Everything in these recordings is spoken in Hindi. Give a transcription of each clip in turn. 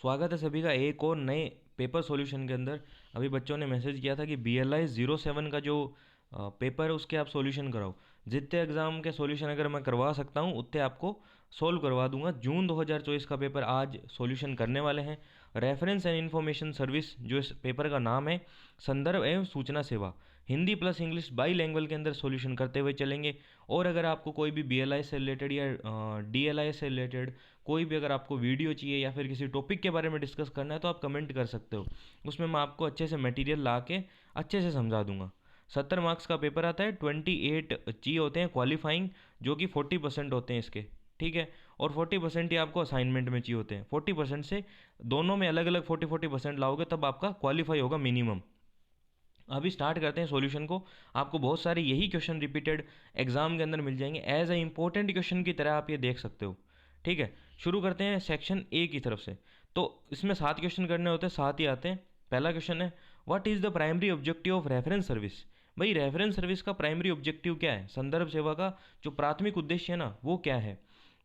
स्वागत है सभी का एक और नए पेपर सॉल्यूशन के अंदर। अभी बच्चों ने मैसेज किया था कि BLI 07 का जो पेपर है उसके आप सॉल्यूशन कराओ। जितने एग्ज़ाम के सॉल्यूशन अगर मैं करवा सकता हूँ उतने आपको सोल्व करवा दूंगा। जून 2024 का पेपर आज सॉल्यूशन करने वाले हैं। रेफरेंस एंड इन्फॉर्मेशन सर्विस जो इस पेपर का नाम है, संदर्भ एवं सूचना सेवा, Hindi plus English by language के अंदर सॉल्यूशन करते हुए चलेंगे। और अगर आपको कोई भी BLI से रिलेटेड या DLI से रिलेटेड कोई भी अगर आपको वीडियो चाहिए या फिर किसी टॉपिक के बारे में डिस्कस करना है तो आप कमेंट कर सकते हो। उसमें मैं आपको अच्छे से मटेरियल ला के अच्छे से समझा दूंगा। 70 मार्क्स का पेपर आता है, 28 चाहिए होते हैं क्वालिफाइंग, जो कि 40% होते हैं इसके। ठीक है। और 40% ही आपको असाइनमेंट में चाहिए होते हैं। 40% से दोनों में अलग अलग 40% लाओगे तब आपका क्वालिफाई होगा मिनिमम। अभी स्टार्ट करते हैं सॉल्यूशन को। आपको बहुत सारे यही क्वेश्चन रिपीटेड एग्जाम के अंदर मिल जाएंगे, एज ए इंपॉर्टेंट क्वेश्चन की तरह आप ये देख सकते हो। ठीक है। शुरू करते हैं सेक्शन ए की तरफ से। तो इसमें 7 क्वेश्चन करने होते हैं, 7 ही आते हैं। पहला क्वेश्चन है, what is the primary objective of reference service. भाई रेफरेंस सर्विस का प्राइमरी ऑब्जेक्टिव क्या है, संदर्भ सेवा का जो प्राथमिक उद्देश्य है ना वो क्या है।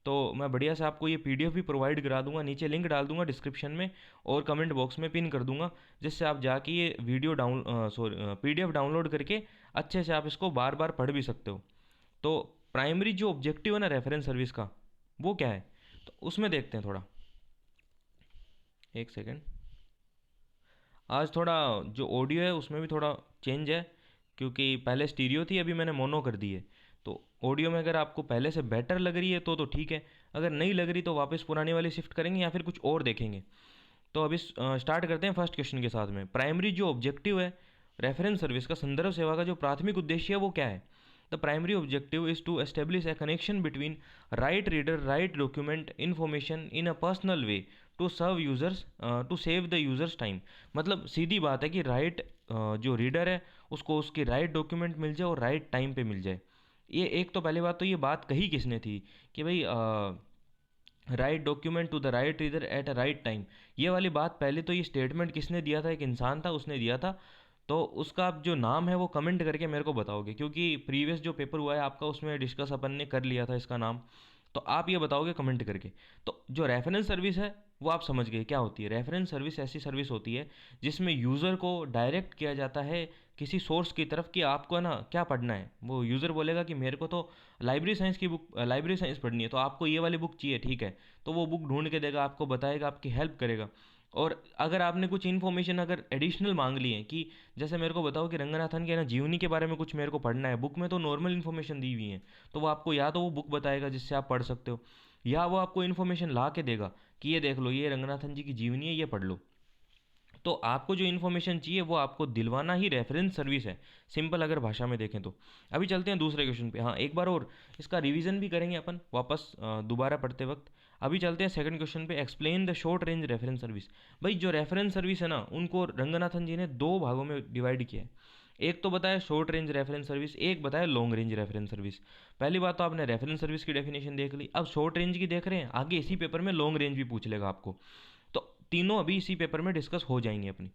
तो मैं बढ़िया से आपको ये PDF भी प्रोवाइड करा दूंगा, नीचे लिंक डाल दूंगा डिस्क्रिप्शन में और कमेंट बॉक्स में पिन कर दूंगा, जिससे आप जाके ये वीडियो PDF डाउनलोड करके अच्छे से आप इसको बार बार पढ़ भी सकते हो। तो प्राइमरी जो ऑब्जेक्टिव है ना रेफरेंस सर्विस का वो क्या है, तो उसमें देखते हैं थोड़ा। एक सेकेंड। आज थोड़ा जो ऑडियो है उसमें भी थोड़ा चेंज है, क्योंकि पहले स्टीरियो थी, अभी मैंने मोनो कर दी है। तो ऑडियो में अगर आपको पहले से बेटर लग रही है तो ठीक है, अगर नहीं लग रही तो वापस पुरानी वाली शिफ्ट करेंगे या फिर कुछ और देखेंगे। तो अभी स्टार्ट करते हैं फर्स्ट क्वेश्चन के साथ में। प्राइमरी जो ऑब्जेक्टिव है रेफरेंस सर्विस का, संदर्भ सेवा का जो प्राथमिक उद्देश्य है वो क्या है। The primary objective is to establish a connection between right reader right document information in a personal way to serve users to save the users time. मतलब सीधी बात है कि राइट जो रीडर है उसको उसके राइट डॉक्यूमेंट मिल जाए और राइट टाइम पे मिल जाए। ये एक तो पहली बात तो ये बात कही किसने थी कि भाई right document to the right reader at a right time. ये वाली बात पहले तो ये स्टेटमेंट किसने दिया था, एक इंसान था उसने दिया था। तो उसका आप जो नाम है वो कमेंट करके मेरे को बताओगे, क्योंकि प्रीवियस जो पेपर हुआ है आपका उसमें डिस्कस अपन ने कर लिया था इसका नाम। तो आप ये बताओगे कमेंट करके। तो जो रेफरेंस सर्विस है वो आप समझ गए क्या होती है। रेफरेंस सर्विस ऐसी सर्विस होती है जिसमें यूज़र को डायरेक्ट किया जाता है किसी सोर्स की तरफ कि आपको है ना क्या पढ़ना है। वो यूज़र बोलेगा कि मेरे को तो लाइब्रेरी साइंस की बुक, लाइब्रेरी साइंस पढ़नी है, तो आपको ये वाली बुक चाहिए, ठीक है। तो वो बुक ढूंढ के देगा, आपको बताएगा, आपकी हेल्प करेगा। और अगर आपने कुछ इन्फॉर्मेशन अगर एडिशनल मांग ली है कि जैसे मेरे को बताओ कि रंगनाथन के ना जीवनी के बारे में कुछ मेरे को पढ़ना है, बुक में तो नॉर्मल इन्फॉर्मेशन दी हुई है, तो वो आपको या तो वो बुक बताएगा जिससे आप पढ़ सकते हो, या वो आपको इन्फॉर्मेशन ला के देगा कि ये देख लो ये रंगनाथन जी की जीवनी है, ये पढ़ लो। तो आपको जो इन्फॉर्मेशन चाहिए वो आपको दिलवाना ही रेफरेंस सर्विस है, सिंपल अगर भाषा में देखें तो। अभी चलते हैं दूसरे क्वेश्चन पे। हाँ, एक बार और इसका रिवीजन भी करेंगे अपन वापस दोबारा पढ़ते वक्त। अभी चलते हैं सेकंड क्वेश्चन पे, explain the short range reference service. भाई जो रेफरेंस सर्विस है ना उनको रंगनाथन जी ने 2 भागों में डिवाइड किया है। एक तो बताया शॉर्ट रेंज रेफरेंस सर्विस, एक बताया लॉन्ग रेंज रेफरेंस सर्विस। पहली बात तो आपने रेफरेंस सर्विस की डेफिनेशन देख ली, अब शॉर्ट रेंज की देख रहे हैं, आगे इसी पेपर में लॉन्ग रेंज भी पूछ लेगा आपको। तो तीनों अभी इसी पेपर में डिस्कस हो जाएंगे अपनी।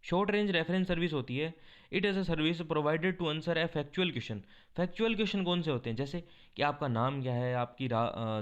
शॉर्ट रेंज रेफरेंस सर्विस होती है, it is a service provided to answer a factual question. Factual question कौन से होते हैं, जैसे कि आपका नाम क्या है, आपकी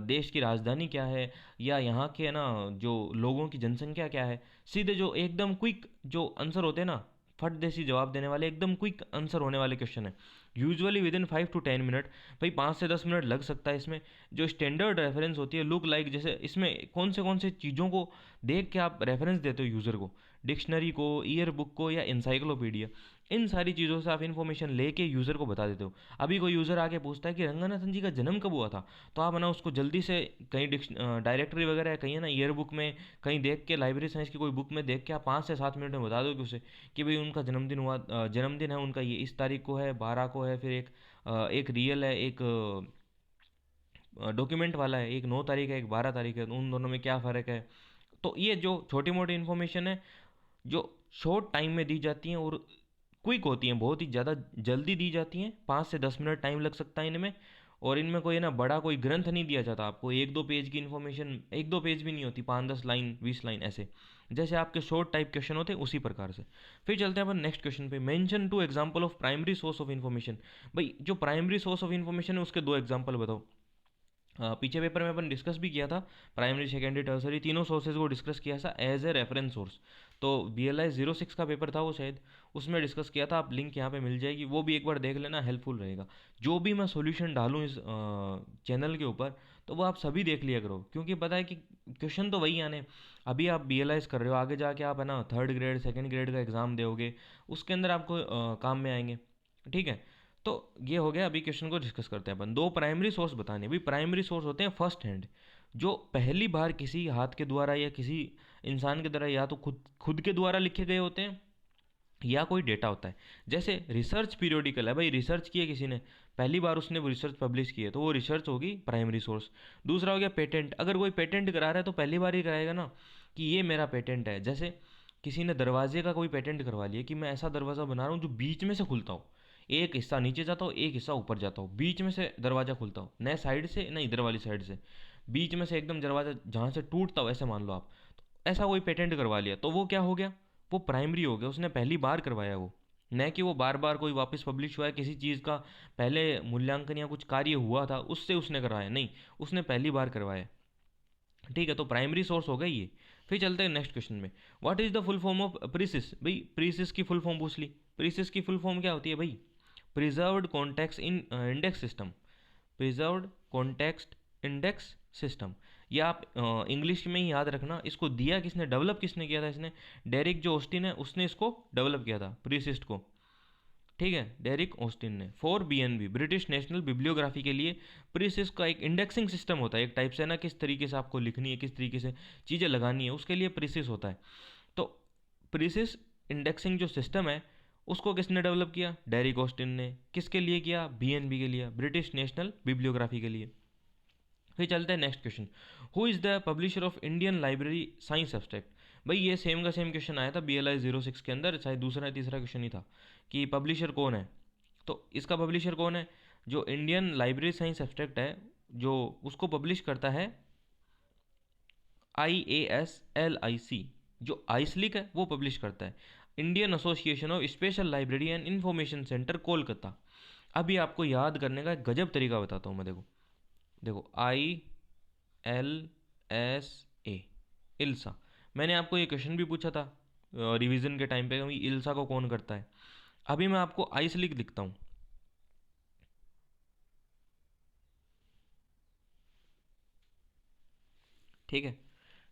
देश की राजधानी क्या है, या यहाँ के है ना जो लोगों की जनसंख्या क्या है। सीधे जो एकदम क्विक जो आंसर होते हैं ना, फट देसी जवाब देने वाले, एकदम क्विक आंसर होने वाले क्वेश्चन है। Usually with in 5 to 10 minute. भाई 5 से 10 मिनट लग सकता है इसमें। जो स्टैंडर्ड रेफरेंस होती है लुक लाइक, जैसे इसमें कौन से चीज़ों को देख के आप रेफरेंस देते हो यूज़र को, डिक्शनरी को, ईयर बुक को, या इंसाइक्लोपीडिया, इन सारी चीज़ों से आप इन्फॉर्मेशन लेके यूज़र को बता देते हो। अभी कोई यूज़र आके पूछता है कि रंगनाथन जी का जन्म कब हुआ था, तो आप है ना उसको जल्दी से कहीं डायरेक्टरी वगैरह कहीं है ना ईयर बुक में कहीं देख के, लाइब्रेरी साइंस की कोई बुक में देख के आप 5 से 7 मिनट में बता दोगे उसे कि भाई उनका जन्मदिन हुआ, जन्मदिन है उनका ये इस तारीख को है, 12 को है, फिर एक रियल है, एक डॉक्यूमेंट वाला है, एक 9 तारीख है, एक 12 तारीख है, उन दोनों में क्या फ़र्क है। तो ये जो छोटी मोटी इन्फॉर्मेशन है जो शॉर्ट टाइम में दी जाती हैं और क्विक होती हैं, बहुत ही ज़्यादा जल्दी दी जाती हैं, 5 से 10 मिनट टाइम लग सकता है इनमें। और इनमें कोई ना बड़ा कोई ग्रंथ नहीं दिया जाता आपको, 1-2 पेज की इन्फॉर्मेशन, 1-2 पेज भी नहीं होती, 5-10 लाइन 20 लाइन ऐसे, जैसे आपके शॉर्ट टाइप क्वेश्चन होते हैं उसी प्रकार से। फिर चलते हैं अपन नेक्स्ट क्वेश्चन पे, mention 2 example of primary source of information. भाई जो प्राइमरी सोर्स ऑफ इन्फॉर्मेशन है उसके 2 एग्जांपल बताओ। पीछे पेपर में अपन डिस्कस भी किया था, प्राइमरी सेकेंडरी टर्सरी तीनों सोर्सेज को डिस्कस किया था एज ए रेफरेंस सोर्स। तो BLI 06 का पेपर था वो शायद, उसमें डिस्कस किया था। आप लिंक यहाँ पे मिल जाएगी, वो भी एक बार देख लेना, हेल्पफुल रहेगा। जो भी मैं सॉल्यूशन डालूँ इस चैनल के ऊपर, तो वो आप सभी देख लिया करो, क्योंकि पता है कि क्वेश्चन तो वही आने। अभी आप BLIs कर रहे हो, आगे जाके आप है ना थर्ड ग्रेड सेकेंड ग्रेड का एग्ज़ाम दोगे, उसके अंदर आपको काम में आएंगे। ठीक है, तो ये हो गया। अभी क्वेश्चन को डिस्कस करते हैं अपन। दो प्राइमरी सोर्स बताने। भाई प्राइमरी सोर्स होते हैं फर्स्ट हैंड, जो पहली बार किसी हाथ के द्वारा या किसी इंसान के द्वारा या तो खुद खुद के द्वारा लिखे गए होते हैं, या कोई डेटा होता है। जैसे रिसर्च पीरियोडिकल है, भाई रिसर्च की है किसी ने, पहली बार उसने वो रिसर्च पब्लिश की है, तो वो रिसर्च होगी प्राइमरी सोर्स। दूसरा हो गया पेटेंट। अगर कोई पेटेंट करा रहा है तो पहली बार ही कराएगा ना कि ये मेरा पेटेंट है। जैसे किसी ने दरवाजे का कोई पेटेंट करवा लिया कि मैं ऐसा दरवाज़ा बना रहा हूँ जो बीच में से खुलता हो, एक हिस्सा नीचे जाता हो, एक हिस्सा ऊपर जाता हो, बीच में से दरवाज़ा खुलता हो, नए साइड से ना इधर वाली साइड से, बीच में से एकदम दरवाज़ा जहाँ से टूटता हो, ऐसे मान लो आप। तो ऐसा कोई पेटेंट करवा लिया तो वो क्या हो गया, वो प्राइमरी हो गया, उसने पहली बार करवाया वो। न कि वो बार बार कोई वापस पब्लिश हुआ है किसी चीज़ का, पहले मूल्यांकन या कुछ कार्य हुआ था उससे उसने करवाया, नहीं, उसने पहली बार करवाया। ठीक है, तो प्राइमरी सोर्स हो गई ये। फिर चलते हैं नेक्स्ट क्वेश्चन में। What is the full form of precis. भाई प्रीसिस की फुल फॉर्म पूछ ली। प्रीसिस की फुल फॉर्म क्या होती है भाई, प्रिजर्व्ड कॉन्टेक्स्ट इन index system. Preserved context index system. या आप इंग्लिश में ही याद रखना, इसको दिया किसने, डेवलप किसने किया था इसने, डेरिक जो ऑस्टिन है उसने इसको डेवलप किया था प्रीसिस्ट को। ठीक है, डेरिक ऑस्टिन ने। For BNB British national bibliography के लिए प्रीसिस का एक इंडेक्सिंग सिस्टम होता है, एक टाइप से ना, किस तरीके से आपको लिखनी है, किस तरीके से चीज़ें लगानी है, उसके लिए प्रीसिस होता है। तो प्रीसिस इंडेक्सिंग जो सिस्टम है उसको किसने डेवलप किया, डेरिक ऑस्टिन ने। किसके लिए किया, BNB के लिए, ब्रिटिश नेशनल बिब्लियोग्राफी के लिए। फिर चलते हैं next question. Who is the publisher of Indian library science abstract. भाई ये सेम का सेम क्वेश्चन आया था BLI 06 के अंदर, शायद दूसरा या तीसरा क्वेश्चन ही था कि पब्लिशर कौन है। तो इसका पब्लिशर कौन है, जो इंडियन लाइब्रेरी साइंस एब्स्ट्रैक्ट है, जो उसको पब्लिश करता है IASLIC, जो आइसलिक है वो पब्लिश करता है। Indian association of special library and information centre Kolkata. अभी आपको याद करने का एक गजब तरीका बताता हूँ मैं। देखो देखो, ILSA, इल्सा। मैंने आपको ये क्वेश्चन भी पूछा था रिवीजन के टाइम पे, इल्सा को कौन करता है। अभी मैं आपको आइसलिक लिखता हूँ। ठीक है,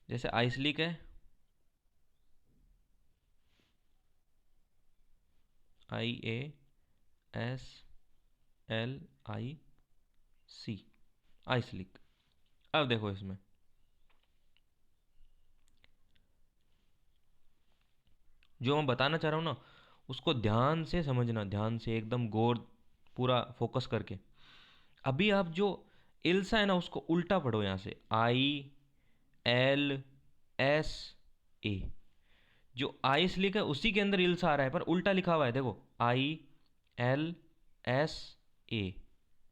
जैसे आइसलिक है, IASLIC, आइसलिक। अब देखो इसमें जो मैं बताना चाह रहा हूँ ना, उसको ध्यान से समझना, ध्यान से एकदम गौर, पूरा फोकस करके। अभी आप जो इल्सा है ना उसको उल्टा पढ़ो, यहाँ से ILSA। जो आइस लिखा है उसी के अंदर इल्सा आ रहा है, पर उल्टा लिखा हुआ है। देखो ILSA।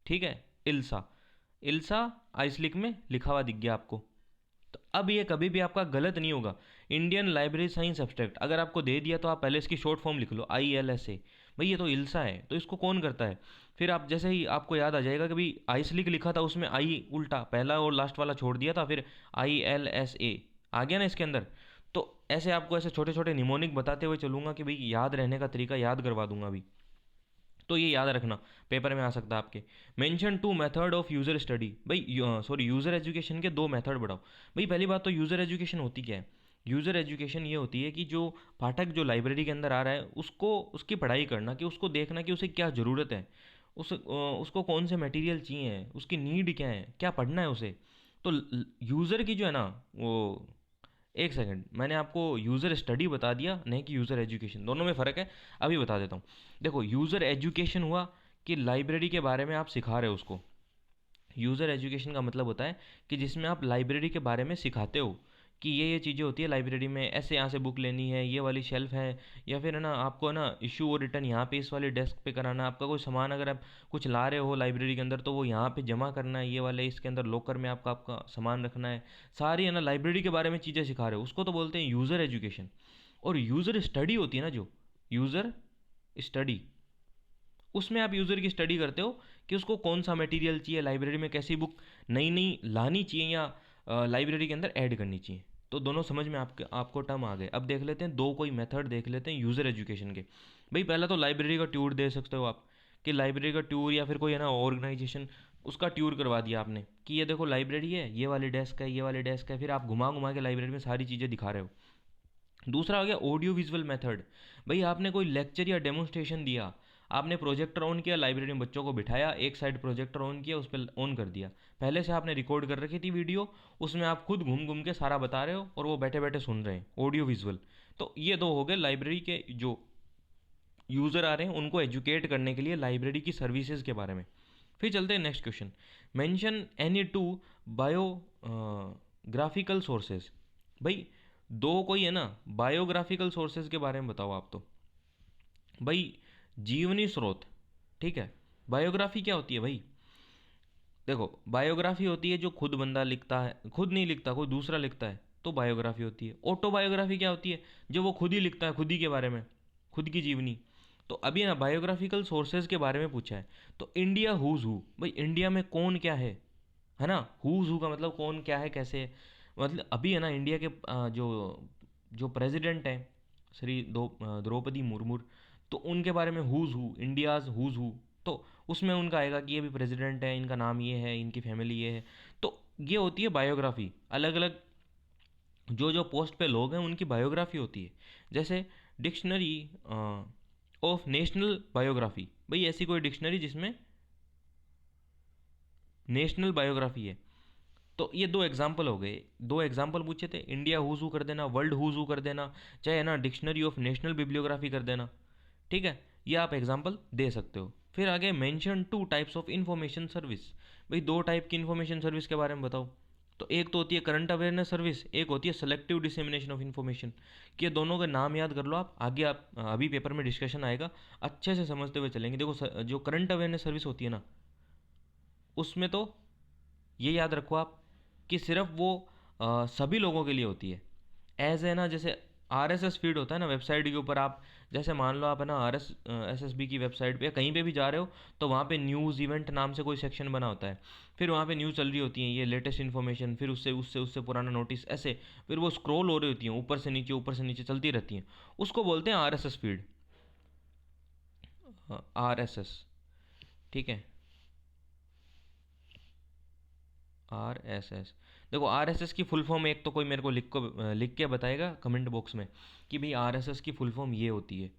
ठीक है, इल्सा, इल्सा आइसलिक में लिखा हुआ दिख गया आपको। तो अब ये कभी भी आपका गलत नहीं होगा। इंडियन लाइब्रेरी साइंस एब्स्ट्रैक्ट अगर आपको दे दिया तो आप पहले इसकी शॉर्ट फॉर्म लिख लो, ILSA। भाई ये तो इल्सा है, तो इसको कौन करता है। फिर आप जैसे ही आपको याद आ जाएगा कि भाई आइसलिक लिखा था, उसमें आई उल्टा पहला और लास्ट वाला छोड़ दिया था, फिर ILSA आ गया ना इसके अंदर। तो ऐसे आपको ऐसे छोटे छोटे निमोनिक बताते हुए चलूंगा कि भाई याद रहने का तरीका याद करवा दूंगा अभी। तो ये याद रखना, पेपर में आ सकता है आपके। Mention to method of user study. भाई सॉरी, यूज़र एजुकेशन के दो मेथड बढ़ाओ। भाई पहली बात तो यूज़र एजुकेशन होती क्या है। यूज़र एजुकेशन ये होती है कि जो पाठक जो लाइब्रेरी के अंदर आ रहा है उसको उसकी पढ़ाई करना, कि उसको देखना कि उसे क्या ज़रूरत है, उसको कौन से मटेरियल चाहिए, उसकी नीड क्या है, क्या पढ़ना है उसे। तो यूज़र की जो है ना वो, एक सेकंड, मैंने आपको यूज़र स्टडी बता दिया, नहीं कि यूज़र एजुकेशन, दोनों में फ़र्क है। अभी बता देता हूँ। देखो यूज़र एजुकेशन हुआ कि लाइब्रेरी के बारे में आप सिखा रहे हो उसको। यूज़र एजुकेशन का मतलब होता है कि जिसमें आप लाइब्रेरी के बारे में सिखाते हो कि ये चीज़ें होती है लाइब्रेरी में, ऐसे यहाँ से बुक लेनी है, ये वाली शेल्फ है, या फिर है ना आपको है ना इशू और रिटर्न यहाँ पे इस वाले डेस्क पे कराना है। आपका कोई सामान अगर आप कुछ ला रहे हो लाइब्रेरी के अंदर तो वो यहाँ पे जमा करना है, ये वाले इसके अंदर लॉकर में आपका आपका सामान रखना है। सारी है ना लाइब्रेरी के बारे में चीज़ें सिखा रहे हो, उसको तो बोलते हैं यूज़र एजुकेशन। और यूज़र स्टडी होती है ना, जो यूज़र स्टडी, उसमें आप यूज़र की स्टडी करते हो कि उसको कौन सा मटेरियल चाहिए, लाइब्रेरी में कैसी बुक नई नई लानी चाहिए या लाइब्रेरी के अंदर ऐड करनी चाहिए। तो दोनों समझ में आपको टर्म आ गए। अब देख लेते हैं दो कोई मेथड देख लेते हैं यूज़र एजुकेशन के। भाई पहला तो लाइब्रेरी का टूर दे सकते हो आप, कि लाइब्रेरी का टूर या फिर कोई है ना ऑर्गेनाइजेशन, उसका टूर करवा दिया आपने कि ये देखो लाइब्रेरी है, ये वाली डेस्क है, ये वाली डेस्क है, फिर आप घुमा घुमा के लाइब्रेरी में सारी चीज़ें दिखा रहे हो। दूसरा हो गया ऑडियो विजुअल मेथड। भाई आपने कोई लेक्चर या डेमोन्स्ट्रेशन दिया, आपने प्रोजेक्टर ऑन किया, लाइब्रेरी में बच्चों को बिठाया, एक साइड प्रोजेक्टर ऑन किया, उस पर ऑन कर दिया, पहले से आपने रिकॉर्ड कर रखी थी वीडियो, उसमें आप खुद घूम घूम के सारा बता रहे हो और वो बैठे बैठे सुन रहे हैं, ऑडियो विजुअल। तो ये दो हो गए लाइब्रेरी के जो यूज़र आ रहे हैं उनको एजुकेट करने के लिए लाइब्रेरी की सर्विसेज के बारे में। फिर चलते हैं next question, mention any two biographical sources. भाई दो कोई है ना बायोग्राफिकल सोर्सेज के बारे में बताओ आप। तो भाई जीवनी स्रोत, ठीक है। बायोग्राफी क्या होती है भाई? देखो बायोग्राफी होती है जो खुद बंदा लिखता है, खुद नहीं लिखता कोई दूसरा लिखता है, तो बायोग्राफी होती है। ऑटोबायोग्राफी क्या होती है? जो वो खुद ही लिखता है, खुद ही के बारे में, खुद की जीवनी। तो अभी ना बायोग्राफिकल सोर्सेज के बारे में पूछा है। तो इंडिया हुज हु, भाई इंडिया में कौन क्या है ना। हुज हु का मतलब कौन क्या है कैसे है। मतलब अभी है ना इंडिया के जो जो प्रेसिडेंट हैं श्री द्रौपदी मुर्मू, तो उनके बारे में who's who, India's who's who, तो उसमें उनका आएगा कि ये भी प्रेसिडेंट है, इनका नाम ये है, इनकी फैमिली ये है। तो ये होती है बायोग्राफी। अलग अलग जो जो पोस्ट पे लोग हैं उनकी बायोग्राफी होती है। जैसे डिक्शनरी ऑफ नेशनल बायोग्राफी, भाई ऐसी कोई डिक्शनरी जिसमें नेशनल बायोग्राफी है। तो ये दो एग्जाम्पल हो गए, दो एग्जाम्पल पूछे थे, इंडिया हुज हु कर देना, वर्ल्ड हुज हु कर देना, चाहे है ना डिक्शनरी ऑफ नेशनल बिब्लियोग्राफी कर देना, ठीक है। ये आप एग्जाम्पल दे सकते हो। फिर आगे mention two types of information service. भाई दो टाइप की इंफॉर्मेशन सर्विस के बारे में बताओ। तो एक तो होती है करंट अवेयरनेस सर्विस, एक होती है सेलेक्टिव डिसेमिनेशन ऑफ इन्फॉर्मेशन। कि ये दोनों के नाम याद कर लो आप, आगे आप अभी पेपर में डिस्कशन आएगा, अच्छे से समझते हुए चलेंगे। देखो जो करंट अवेयरनेस सर्विस होती है ना, उसमें तो ये याद रखो आप कि सिर्फ वो सभी लोगों के लिए होती है। एज है ना, जैसे RSS फीड होता है ना वेबसाइट के ऊपर, आप जैसे मान लो आप है ना SSB की वेबसाइट पे या कहीं पे भी जा रहे हो, तो वहाँ पे न्यूज़ इवेंट नाम से कोई सेक्शन बना होता है। फिर वहाँ पे न्यूज़ चल रही होती है, ये लेटेस्ट इन्फॉर्मेशन, फिर उससे उससे उससे पुराना नोटिस, ऐसे फिर वो स्क्रॉल हो रही होती हैं, ऊपर से नीचे चलती रहती हैं। उसको बोलते हैं RSS फीड, RSS, ठीक है। RSS, देखो RSS की फुल फॉर्म एक तो कोई मेरे को लिख के बताएगा कमेंट बॉक्स में कि भाई RSS की फुल फॉर्म ये होती है,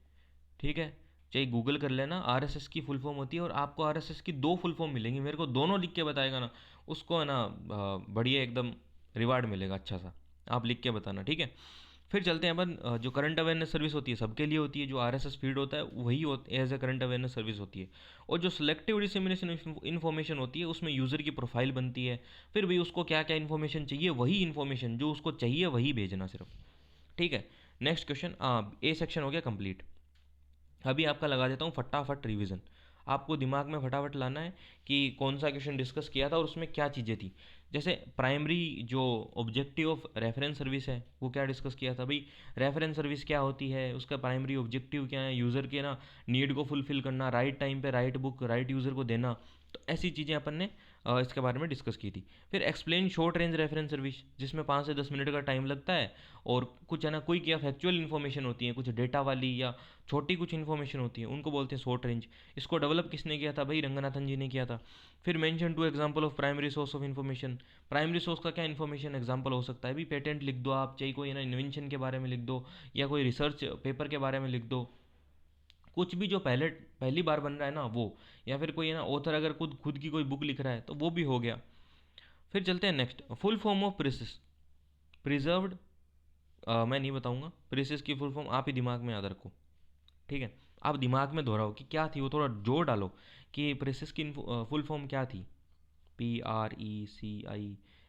ठीक है। चाहे गूगल कर लेना, RSS की फुल फॉर्म होती है, और आपको RSS की दो फुल फॉर्म मिलेंगी, मेरे को दोनों लिख के बताएगा ना, उसको है ना बढ़िया एकदम रिवार्ड मिलेगा अच्छा सा। आप लिख के बताना, ठीक है। फिर चलते हैं अपन जो करंट अवेयरनेस सर्विस होती है सबके लिए होती है, जो RSS फीड होता है वही as a current awareness service होती है। और जो सिलेक्टिव डिसेमिनेशन इन्फॉर्मेशन होती है उसमें यूज़र की प्रोफाइल बनती है, फिर भी उसको क्या क्या इन्फॉर्मेशन चाहिए वही इन्फॉर्मेशन जो उसको चाहिए वही भेजना सिर्फ, ठीक है। नेक्स्ट क्वेश्चन, A सेक्शन हो गया कंप्लीट। अभी आपका लगा देता हूँ फटाफट रिवीजन। आपको दिमाग में फटाफट लाना है कि कौन सा क्वेश्चन डिस्कस किया था और उसमें क्या चीज़ें थी। जैसे प्राइमरी जो ऑब्जेक्टिव ऑफ रेफरेंस सर्विस है वो क्या डिस्कस किया था भाई। रेफरेंस सर्विस क्या होती है, उसका प्राइमरी ऑब्जेक्टिव क्या है, यूज़र के ना नीड को फुलफिल करना, राइट टाइम पे राइट बुक राइट यूज़र को देना। तो ऐसी चीज़ें अपन ने इसके बारे में डिस्कस की थी। फिर explain short range reference service, जिसमें 5 से 10 मिनट का टाइम लगता है, और कुछ है ना कोई क्या फैक्चुअल इन्फॉर्मेशन होती है, कुछ डेटा वाली या छोटी कुछ इन्फॉर्मेशन होती है, उनको बोलते हैं शॉर्ट रेंज। इसको डेवलप किसने किया था भाई, रंगनाथन जी ने किया था। फिर mention two example of primary source of information. Primary source का क्या इन्फॉर्मेशन एग्जांपल हो सकता है भी, पेटेंट लिख दो आप, चाहे कोई ना इन्वेंशन के बारे में लिख दो, या कोई रिसर्च पेपर के बारे में लिख दो, कुछ भी जो पहली बार बन रहा है ना वो, या फिर कोई है ना ऑथर अगर खुद खुद की कोई बुक लिख रहा है तो वो भी हो गया। फिर चलते हैं next, full form of precious preserved. मैं नहीं बताऊंगा, प्रेसिस की फुल फॉर्म आप ही दिमाग में याद रखो, ठीक है। आप दिमाग में दोहराओ कि क्या थी, वो थोड़ा जोर डालो कि प्रेसिस की फुल फॉर्म क्या थी। PRECI,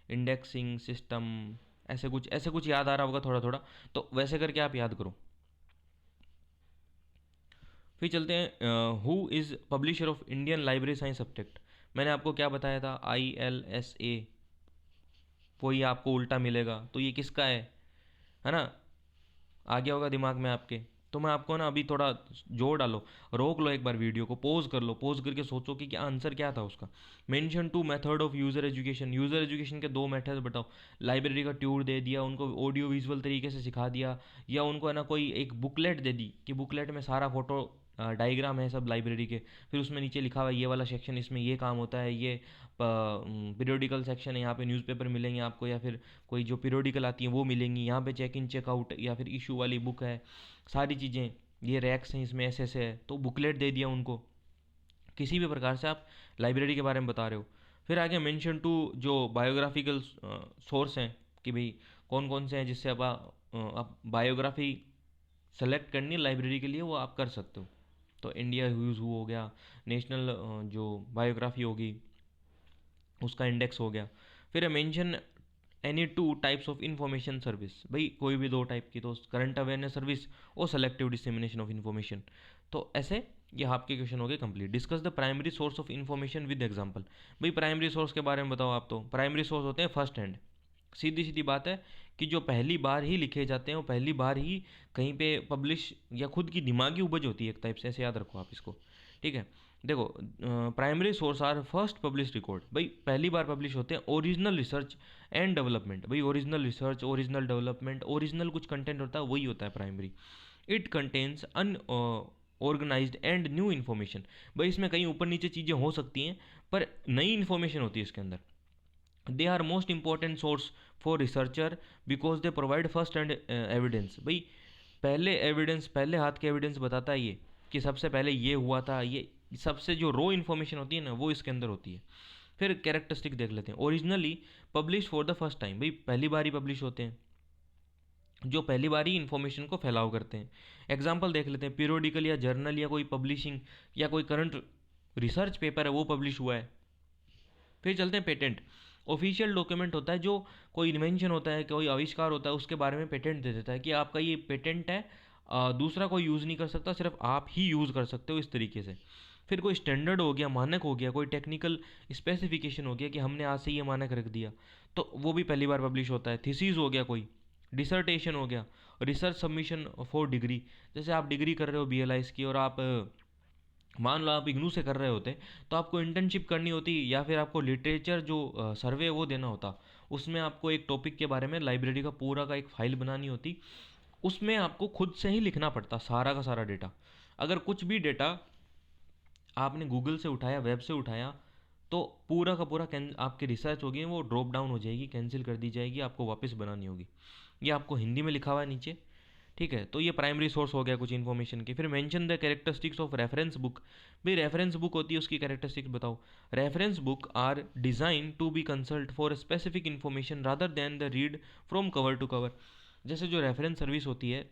इंडेक्सिंग सिस्टम, ऐसे कुछ याद आ रहा होगा थोड़ा थोड़ा, तो वैसे करके आप याद करो। फिर चलते हैं, who is publisher of Indian library science subject. मैंने आपको क्या बताया था, ILSA, वही आपको उल्टा मिलेगा, तो ये किसका है ना, आ गया होगा दिमाग में आपके। तो मैं आपको ना अभी थोड़ा जोर डालो, रोक लो एक बार वीडियो को, पॉज कर लो, पॉज करके सोचो कि क्या आंसर क्या था उसका। Mention to method of user education, user education के दो मेथड बताओ। लाइब्रेरी का टूर दे दिया उनको, ऑडियो विजुअल तरीके से सिखा दिया, या उनको है ना कोई एक बुकलेट दे दी कि बुकलेट में सारा फोटो डायग्राम है सब लाइब्रेरी के, फिर उसमें नीचे लिखा हुआ है ये वाला सेक्शन इसमें ये काम होता है, ये पीरियोडिकल सेक्शन है, यहाँ पे न्यूज़पेपर मिलेंगे आपको, या फिर कोई जो पीरियोडिकल आती हैं वो मिलेंगी, यहाँ पे चेक इन चेकआउट या फिर इशू वाली बुक है, सारी चीज़ें, ये रैक्स हैं इसमें ऐसे ऐसे है, तो बुकलेट दे दिया उनको। किसी भी प्रकार से आप लाइब्रेरी के बारे में बता रहे हो। फिर आगे मेंशन टू जो बायोग्राफिकल सोर्स हैं, कि भाई कौन कौन से हैं जिससे आप बायोग्राफी सेलेक्ट करनी है लाइब्रेरी के लिए, वो आप कर सकते हो। तो इंडिया ह्यूज़ हो गया, नेशनल जो बायोग्राफी होगी उसका इंडेक्स हो गया। फिर mention any two types of information service, भाई कोई भी दो टाइप की, तो करंट अवेयरनेस सर्विस और सेलेक्टिव डिसमिनेशन ऑफ इंफॉर्मेशन। तो ऐसे ये आपके क्वेश्चन हो गए complete. Discuss the primary source of information with example, भाई प्राइमरी सोर्स के बारे में बताओ आप। तो प्राइमरी सोर्स होते हैं फर्स्ट हैंड, सीधी सीधी बात है कि जो पहली बार ही लिखे जाते हैं, वो पहली बार ही कहीं पे पब्लिश, या खुद की दिमागी उपज होती है एक टाइप से, ऐसे याद रखो आप इसको, ठीक है। देखो primary source are first publish record, भाई पहली बार पब्लिश होते हैं ओरिजिनल रिसर्च एंड डेवलपमेंट, भाई original research original development original कुछ कंटेंट होता है वही होता है primary. It contains unorganised and new information, भाई इसमें कहीं ऊपर नीचे चीज़ें हो सकती हैं पर नई इन्फॉर्मेशन होती है इसके अंदर। They are most important source for researcher because they provide first hand evidence, भाई पहले एविडेंस, पहले हाथ के एविडेंस बताता है ये कि सबसे पहले ये हुआ था, ये सबसे जो रो इन्फॉर्मेशन होती है ना वो इसके अंदर होती है। फिर कैरेक्टरिस्टिक देख लेते हैं। Originally publish for the first time, भाई पहली बार ही पब्लिश होते हैं, जो पहली बार ही इन्फॉर्मेशन को फैलाव करते हैं। एग्जाम्पल देख लेते हैं, पीरियोडिकल या जर्नल या कोई पब्लिशिंग या कोई करंट रिसर्च पेपर है वो पब्लिश हुआ है। फिर चलते हैं पेटेंट। ऑफिशियल डॉक्यूमेंट होता है, जो कोई इन्वेंशन होता है, कोई आविष्कार होता है, उसके बारे में पेटेंट दे देता है कि आपका ये पेटेंट है, दूसरा कोई यूज़ नहीं कर सकता, सिर्फ आप ही यूज़ कर सकते हो, इस तरीके से। फिर कोई स्टैंडर्ड हो गया, मानक हो गया, कोई टेक्निकल स्पेसिफिकेशन हो गया कि हमने आज से ये मानक रख दिया, तो वो भी पहली बार पब्लिश होता है। थीसिस हो गया, कोई डिसर्टेशन हो गया, रिसर्च सबमिशन फॉर डिग्री, जैसे आप डिग्री कर रहे हो BLIS की, और आप मान लो आप इग्नू से कर रहे होते, तो आपको इंटर्नशिप करनी होती, या फिर आपको लिटरेचर जो सर्वे वो देना होता, उसमें आपको एक टॉपिक के बारे में लाइब्रेरी का पूरा का एक फाइल बनानी होती, उसमें आपको खुद से ही लिखना पड़ता सारा का सारा डेटा। अगर कुछ भी डेटा आपने गूगल से उठाया, वेब से उठाया, तो पूरा का पूरा आपकी रिसर्च होगी वो ड्रॉप डाउन हो जाएगी, कैंसिल कर दी जाएगी, आपको वापस बनानी होगी। ये आपको हिंदी में लिखा हुआ है नीचे, ठीक है। तो ये प्राइमरी सोर्स हो गया कुछ इन्फॉर्मेशन की। फिर mention the characteristics of reference book, भाई रेफरेंस बुक होती है उसकी कैरेक्टरिस्टिक्स बताओ। Reference book are design to be consult for specific information rather than the read from cover to cover, जैसे जो रेफरेंस सर्विस होती है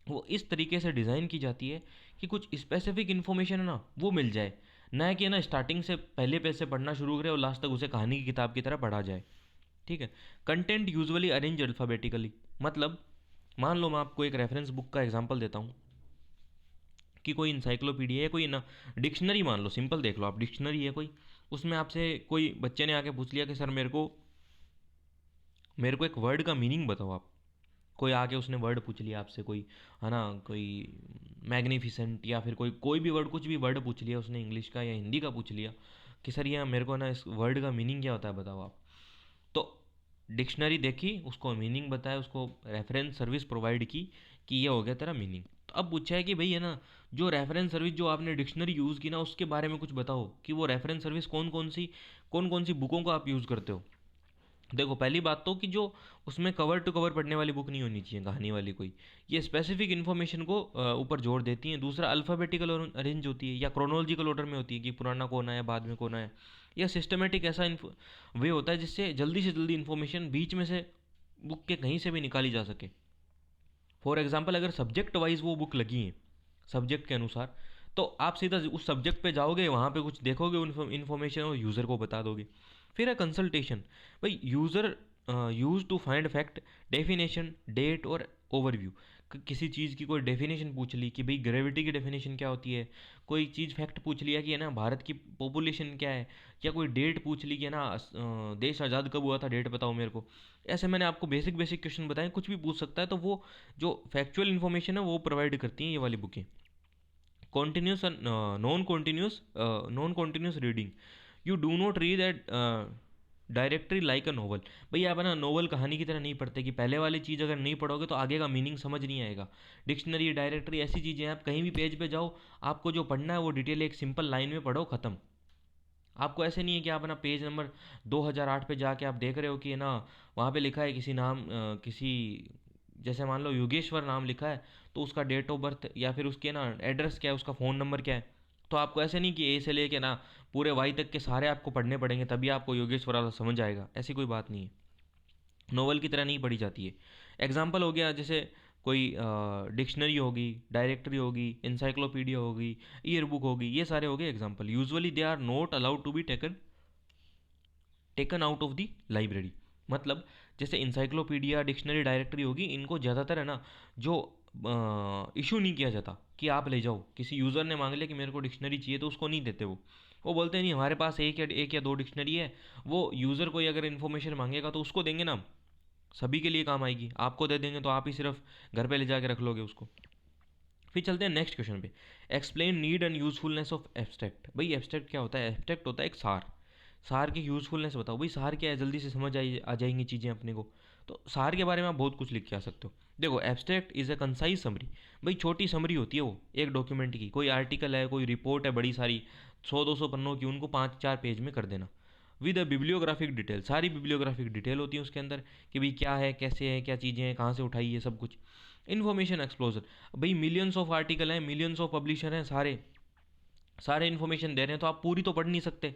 वो इस तरीके से डिज़ाइन की जाती है कि कुछ स्पेसिफिक इन्फॉर्मेशन है ना वो मिल जाए, ना कि ना स्टार्टिंग से पहले पेज से पढ़ना शुरू करें और लास्ट तक उसे कहानी की किताब की तरह पढ़ा जाए, ठीक है। कंटेंट यूजुअली अरेंज अल्फ़ाबेटिकली, मतलब मान लो मैं आपको एक रेफरेंस बुक का एग्जांपल देता हूँ कि कोई इंसाइक्लोपीडिया है, कोई ना डिक्शनरी मान लो, सिंपल देख लो आप, डिक्शनरी है कोई, उसमें आपसे कोई बच्चे ने आके पूछ लिया कि सर मेरे को एक वर्ड का मीनिंग बताओ आप। कोई आके उसने वर्ड पूछ लिया आपसे, कोई है ना, कोई मैग्निफिसेंट, या फिर कोई कोई भी वर्ड, कुछ भी वर्ड पूछ लिया उसने, इंग्लिश का या हिंदी का पूछ लिया कि सर ये मेरे को ना इस वर्ड का मीनिंग क्या होता है बताओ आप। तो डिक्शनरी देखी, उसको मीनिंग बताया, उसको रेफरेंस सर्विस प्रोवाइड की कि ये हो गया तेरा मीनिंग। तो अब पूछा है कि भाई है ना, जो रेफरेंस सर्विस जो आपने डिक्शनरी यूज़ की ना उसके बारे में कुछ बताओ कि वो रेफरेंस सर्विस कौन कौन सी बुकों को आप यूज़ करते हो। देखो पहली बात तो कि जो उसमें कवर टू कवर पढ़ने वाली बुक नहीं होनी चाहिए, कहानी वाली कोई, ये स्पेसिफिक इन्फॉर्मेशन को ऊपर जोड़ देती हैं। दूसरा अल्फ़ाबेटिकल अरेंज होती है या क्रोनोलॉजिकल ऑर्डर में होती है कि पुराना कौन आया बाद में कौन आया, या सिस्टमेटिक ऐसा वे होता है जिससे जल्दी से जल्दी इन्फॉर्मेशन बीच में से बुक के कहीं से भी निकाली जा सके। फॉर एग्जाम्पल अगर सब्जेक्ट वाइज वो बुक लगी है सब्जेक्ट के अनुसार, तो आप सीधा उस सब्जेक्ट पे जाओगे, वहाँ पे कुछ देखोगे इन्फॉर्मेशन और यूज़र को बता दोगे। फिर है कंसल्टेशन, भाई user use to find fact, definition, date और ओवरव्यू, किसी चीज़ की कोई डेफिनेशन पूछ ली कि भाई ग्रेविटी की डेफिनेशन क्या होती है, कोई चीज़ फैक्ट पूछ लिया कि है ना भारत की पॉपुलेशन क्या है, या कोई डेट पूछ ली कि है ना देश आज़ाद कब हुआ था, डेट बताओ मेरे को। ऐसे मैंने आपको बेसिक बेसिक क्वेश्चन बताए, कुछ भी पूछ सकता है। तो वो जो फैक्चुअल इन्फॉर्मेशन है वो प्रोवाइड करती हैं ये वाली बुकें। Continuous non continuous reading, you do not read that directly like a novel. भाई आप है ना नोवल कहानी की तरह नहीं पढ़ते कि पहले वाली चीज़ अगर नहीं पढ़ोगे तो आगे का मीनिंग समझ नहीं आएगा। डिक्शनरी, डायरेक्टरी ऐसी चीज़ें हैं, आप कहीं भी पेज पे जाओ, आपको जो पढ़ना है वो डिटेल एक सिंपल लाइन में पढ़ो, ख़त्म। आपको ऐसे नहीं है कि आप ना पेज नंबर 2008 पे जाके आप देख रहे हो कि है ना वहाँ पे लिखा है किसी नाम किसी, जैसे मान लो योगेश्वर नाम लिखा है, तो उसका डेट ऑफ बर्थ या फिर उसके ना एड्रेस क्या है, उसका फ़ोन नंबर क्या है। तो आपको ऐसे नहीं कि ए से लेके ना पूरे वाई तक के सारे आपको पढ़ने पड़ेंगे तभी आपको योगेश्वर वाला समझ आएगा, ऐसी कोई बात नहीं है। नोवेल की तरह नहीं पढ़ी जाती है। एग्जाम्पल हो गया जैसे कोई डिक्शनरी होगी, डायरेक्टरी होगी, इंसाइक्लोपीडिया होगी, ईयर बुक होगी, ये सारे हो गए example. Usually they are not allowed to be taken out of the library. मतलब जैसे इंसाइक्लोपीडिया, डिक्शनरी, डायरेक्टरी होगी, इनको ज़्यादातर है ना जो इशू नहीं किया जाता कि आप ले जाओ। किसी यूज़र ने मांग लिया कि मेरे को डिक्शनरी चाहिए तो उसको नहीं देते वो बोलते हैं नहीं हमारे पास एक या दो डिक्शनरी है। वो यूज़र कोई अगर इन्फॉर्मेशन मांगेगा तो उसको देंगे ना, सभी के लिए काम आएगी। आपको दे देंगे तो आप ही सिर्फ घर पे ले जाके रख लोगे उसको। फिर चलते हैं नेक्स्ट क्वेश्चन पे। Explain need and usefulness of abstract. भाई एब्स्ट्रैक्ट क्या होता है? एब्स्ट्रैक्ट होता है एक सार। सार की यूजफुलनेस बताओ। भाई सार क्या है, जल्दी से समझ आ जाएंगी चीज़ें अपने को। तो सार के बारे में आप बहुत कुछ लिख के आ सकते हो। देखो abstract is a concise summary. भाई छोटी समरी होती है वो एक डॉक्यूमेंट की। कोई आर्टिकल है, कोई रिपोर्ट है बड़ी सारी 100-200 पन्नों की, उनको 5-4 पेज में कर देना। विद अ बिब्लियोग्राफिक डिटेल, सारी बिब्लियोग्राफिक डिटेल होती है उसके अंदर कि भाई क्या है, कैसे है, क्या चीज़ें हैं, कहाँ से उठाई है, सब कुछ। इन्फॉर्मेशन एक्सप्लोजर, भाई मिलियंस ऑफ आर्टिकल हैं, मिलियंस ऑफ पब्लिशर हैं, सारे सारे इन्फॉर्मेशन दे रहे हैं तो आप पूरी तो पढ़ नहीं सकते।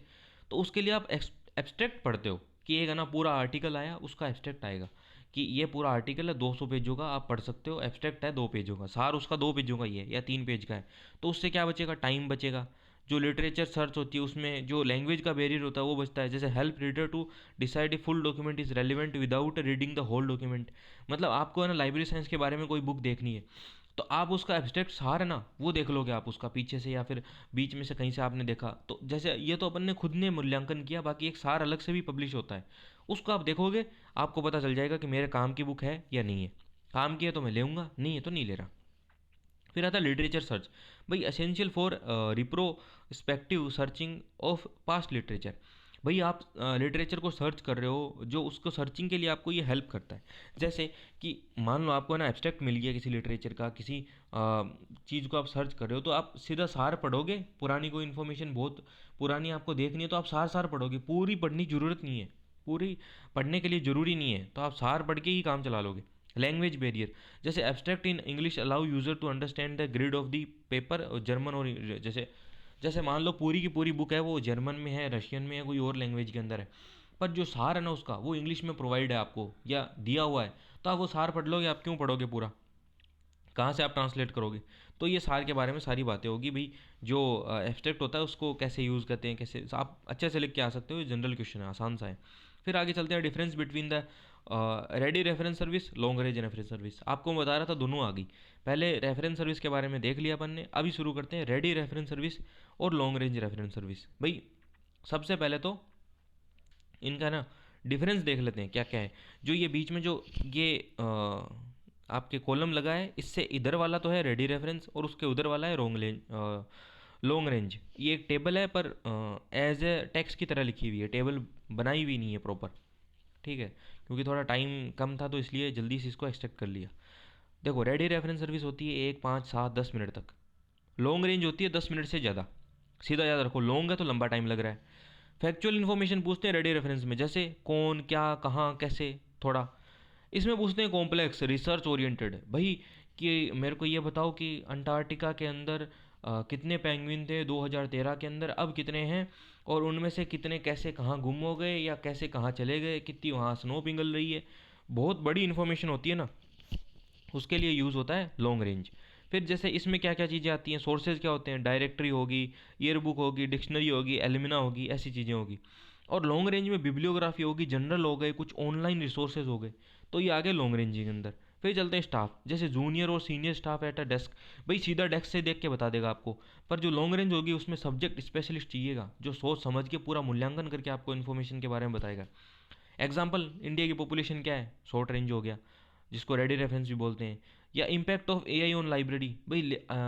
तो उसके लिए आप एब्स्ट्रैक्ट पढ़ते हो कि एक है ना पूरा आर्टिकल आया, उसका एब्स्ट्रैक्ट आएगा कि ये पूरा आर्टिकल है 200 पेजों का, आप पढ़ सकते हो। एब्स्ट्रैक्ट है 2 पेजों का, सार उसका 2 पेजों का ही है या 3 पेज का है। तो उससे क्या बचेगा? टाइम बचेगा। जो लिटरेचर सर्च होती है उसमें जो लैंग्वेज का बैरियर होता है वो बचता है। जैसे help reader to decide a full document is relevant without reading the whole document. मतलब आपको है ना लाइब्रेरी साइंस के बारे में कोई बुक देखनी है तो आप उसका एब्स्ट्रैक्ट सार है ना वो देख लोगे आप, उसका पीछे से या फिर बीच में से कहीं से आपने देखा तो, जैसे ये तो अपन ने खुद ने मूल्यांकन किया, बाकी एक सार अलग से भी पब्लिश होता है, उसको आप देखोगे, आपको पता चल जाएगा कि मेरे काम की बुक है या नहीं है। काम की है तो मैं लेऊंगा, नहीं है तो नहीं ले रहा। फिर आता है लिटरेचर सर्च। भाई essential for retrospective searching of past literature. भाई आप लिटरेचर को सर्च कर रहे हो, जो उसको सर्चिंग के लिए आपको ये हेल्प करता है। जैसे कि मान लो आपको ना एब्स्ट्रैक्ट मिल गया किसी लिटरेचर का, किसी चीज़ को आप सर्च कर रहे हो तो आप सीधा सार पढ़ोगे। पुरानी कोई इन्फॉर्मेशन बहुत पुरानी आपको देखनी है तो आप सार सार पढ़ोगे, पूरी पढ़ने की ज़रूरत नहीं है, पूरी पढ़ने के लिए ज़रूरी नहीं है, तो आप सार पढ़ के ही काम चला लोगे। लैंग्वेज बैरियर, जैसे abstract in English allow user to understand the grid of the paper. German और जैसे जैसे मान लो पूरी की पूरी बुक है वो जर्मन में है, रशियन में है, कोई और लैंग्वेज के अंदर है, पर जो सार है ना उसका वो इंग्लिश में प्रोवाइड है आपको या दिया हुआ है, तो आप वो सार पढ़ लोगे। आप क्यों पढ़ोगे पूरा, कहाँ से आप ट्रांसलेट करोगे? तो ये सार के बारे में सारी बातें होगी भाई। जो एब्स्ट्रैक्ट होता है उसको कैसे यूज़ करते हैं, कैसे आप अच्छे से लिख के आ सकते हो। ये जनरल क्वेश्चन है, आसान सा है। फिर आगे चलते हैं, difference between the ready reference service, long range reference service. आपको मैं बता रहा था दोनों आ गई। पहले रेफरेंस सर्विस के बारे में देख लिया अपन ने, अभी शुरू करते हैं रेडी रेफरेंस सर्विस और लॉन्ग रेंज रेफरेंस सर्विस। भाई सबसे पहले तो इनका ना डिफरेंस देख लेते हैं क्या क्या है। जो ये बीच में जो ये आपके कॉलम लगा है, इससे इधर वाला तो है रेडी रेफरेंस और उसके उधर वाला है लॉन्ग रेंज। ये एक टेबल है पर एज ए टेक्स्ट की तरह लिखी हुई है, टेबल बनाई हुई नहीं है प्रॉपर। ठीक है, क्योंकि थोड़ा टाइम कम था तो इसलिए जल्दी से इसको एक्सट्रैक्ट कर लिया। देखो रेडी रेफरेंस सर्विस होती है 1, 5, 7, 10 मिनट तक। लॉन्ग रेंज होती है 10 मिनट से ज़्यादा। सीधा याद रखो, लॉन्ग है तो लंबा टाइम लग रहा है। फैक्चुअल इन्फॉर्मेशन पूछते हैं रेडी रेफरेंस में, जैसे कौन, क्या, कहाँ, कैसे, थोड़ा। इसमें पूछते हैं कॉम्प्लेक्स रिसर्च ओरिएंटेड। भाई कि मेरे को ये बताओ कि अंटार्कटिका के अंदर कितने पेंगुइन थे 2013 के अंदर, अब कितने हैं, और उनमें से कितने कैसे कहाँ गुम हो गए या कैसे कहाँ चले गए, कितनी वहाँ स्नो पिघल रही है। बहुत बड़ी इन्फॉर्मेशन होती है ना, उसके लिए यूज़ होता है लॉन्ग रेंज। फिर जैसे इसमें क्या क्या चीज़ें आती हैं, सोर्सेज क्या होते हैं, डायरेक्टरी होगी, ईयर बुक होगी, डिक्शनरी होगी, एलिमिना होगी, ऐसी चीज़ें होगी। और लॉन्ग रेंज में बिब्लियोग्राफी होगी, जनरल हो गए, कुछ ऑनलाइन रिसोर्सेज हो गए। तो ये आ गए लॉन्ग रेंज के अंदर। फिर चलते हैं स्टाफ, जैसे जूनियर और senior staff at a desk. भाई सीधा डेस्क से देख के बता देगा आपको, पर जो लॉन्ग रेंज होगी उसमें सब्जेक्ट स्पेशलिस्ट चाहिएगा, जो सोच समझ के पूरा मूल्यांकन करके आपको इन्फॉर्मेशन के बारे में बताएगा। एग्जाम्पल, इंडिया की पॉपुलेशन क्या है, शॉर्ट रेंज हो गया, जिसको रेडी रेफरेंस भी बोलते हैं। या impact of AI on library, भाई